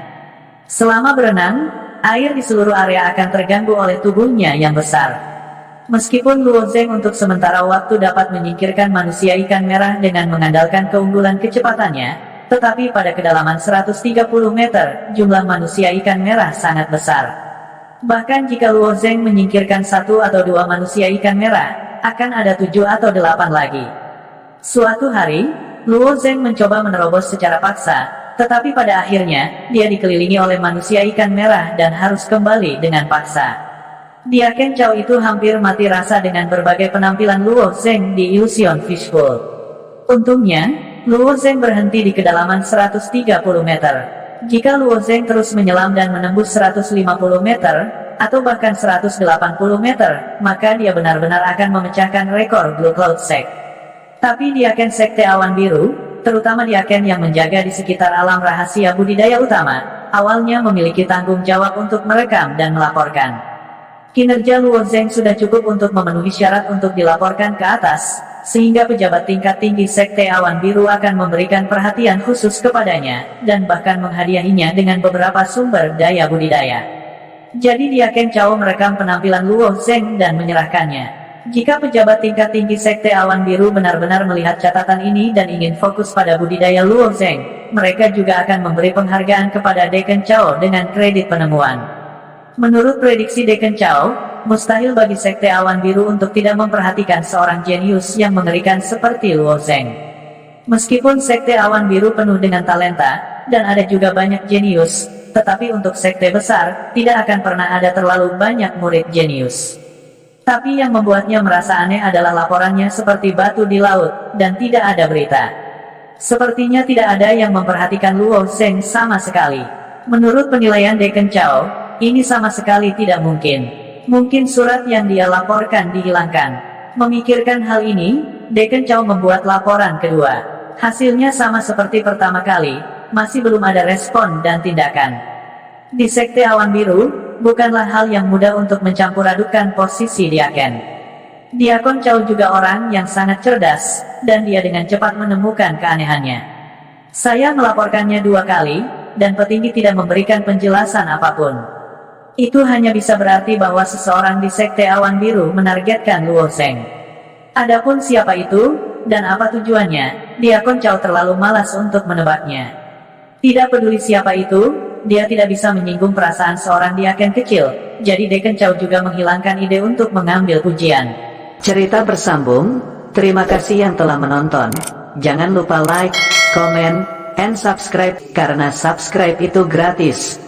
Selama berenang, air di seluruh area akan terganggu oleh tubuhnya yang besar. Meskipun Luo Zeng untuk sementara waktu dapat menyingkirkan manusia ikan merah dengan mengandalkan keunggulan kecepatannya, tetapi pada kedalaman 130 meter, jumlah manusia ikan merah sangat besar. Bahkan jika Luo Zeng menyingkirkan 1 atau 2 manusia ikan merah, akan ada 7 atau 8 lagi. Suatu hari, Luo Zeng mencoba menerobos secara paksa, tetapi pada akhirnya, dia dikelilingi oleh manusia ikan merah dan harus kembali dengan paksa. Diaken Chao itu hampir mati rasa dengan berbagai penampilan Luo Zeng di Illusion Fishbowl. Untungnya, Luo Zeng berhenti di kedalaman 130 meter. Jika Luo Zeng terus menyelam dan menembus 150 meter, atau bahkan 180 meter, maka dia benar-benar akan memecahkan rekor Blue Cloud Sect. Tapi Diaken Sekte Awan Biru, terutama Diaken yang menjaga di sekitar alam rahasia budidaya utama, awalnya memiliki tanggung jawab untuk merekam dan melaporkan. Kinerja Luo Zeng sudah cukup untuk memenuhi syarat untuk dilaporkan ke atas, sehingga pejabat tingkat tinggi Sekte Awan Biru akan memberikan perhatian khusus kepadanya, dan bahkan menghadiahinya dengan beberapa sumber daya budidaya. Jadi Diaken Chao merekam penampilan Luo Zeng dan menyerahkannya. Jika pejabat tingkat tinggi Sekte Awan Biru benar-benar melihat catatan ini dan ingin fokus pada budidaya Luo Zeng, mereka juga akan memberi penghargaan kepada Diaken Chao dengan kredit penemuan. Menurut prediksi Diaken Chao, mustahil bagi Sekte Awan Biru untuk tidak memperhatikan seorang jenius yang mengerikan seperti Luo Zeng. Meskipun Sekte Awan Biru penuh dengan talenta, dan ada juga banyak jenius, tetapi untuk sekte besar, tidak akan pernah ada terlalu banyak murid jenius. Tapi yang membuatnya merasa aneh adalah laporannya seperti batu di laut, dan tidak ada berita. Sepertinya tidak ada yang memperhatikan Luo Zeng sama sekali. Menurut penilaian Diaken Chao, ini sama sekali tidak mungkin. Mungkin surat yang dia laporkan dihilangkan. Memikirkan hal ini, Diaken Chao membuat laporan kedua. Hasilnya sama seperti pertama kali, masih belum ada respon dan tindakan. Di Sekte Awan Biru, bukanlah hal yang mudah untuk mencampur adukkan posisi Diaken. Diakon Chow juga orang yang sangat cerdas, dan dia dengan cepat menemukan keanehannya. Saya melaporkannya 2 kali, dan petinggi tidak memberikan penjelasan apapun. Itu hanya bisa berarti bahwa seseorang di Sekte Awan Biru menargetkan Luo Zheng. Adapun siapa itu, dan apa tujuannya, Diakon Chow terlalu malas untuk menebaknya. Tidak peduli siapa itu, dia tidak bisa menyinggung perasaan seorang diaken kecil, jadi Deacon Chow juga menghilangkan ide untuk mengambil pujian. Cerita bersambung, terima kasih yang telah menonton. Jangan lupa like, comment, and subscribe, karena subscribe itu gratis.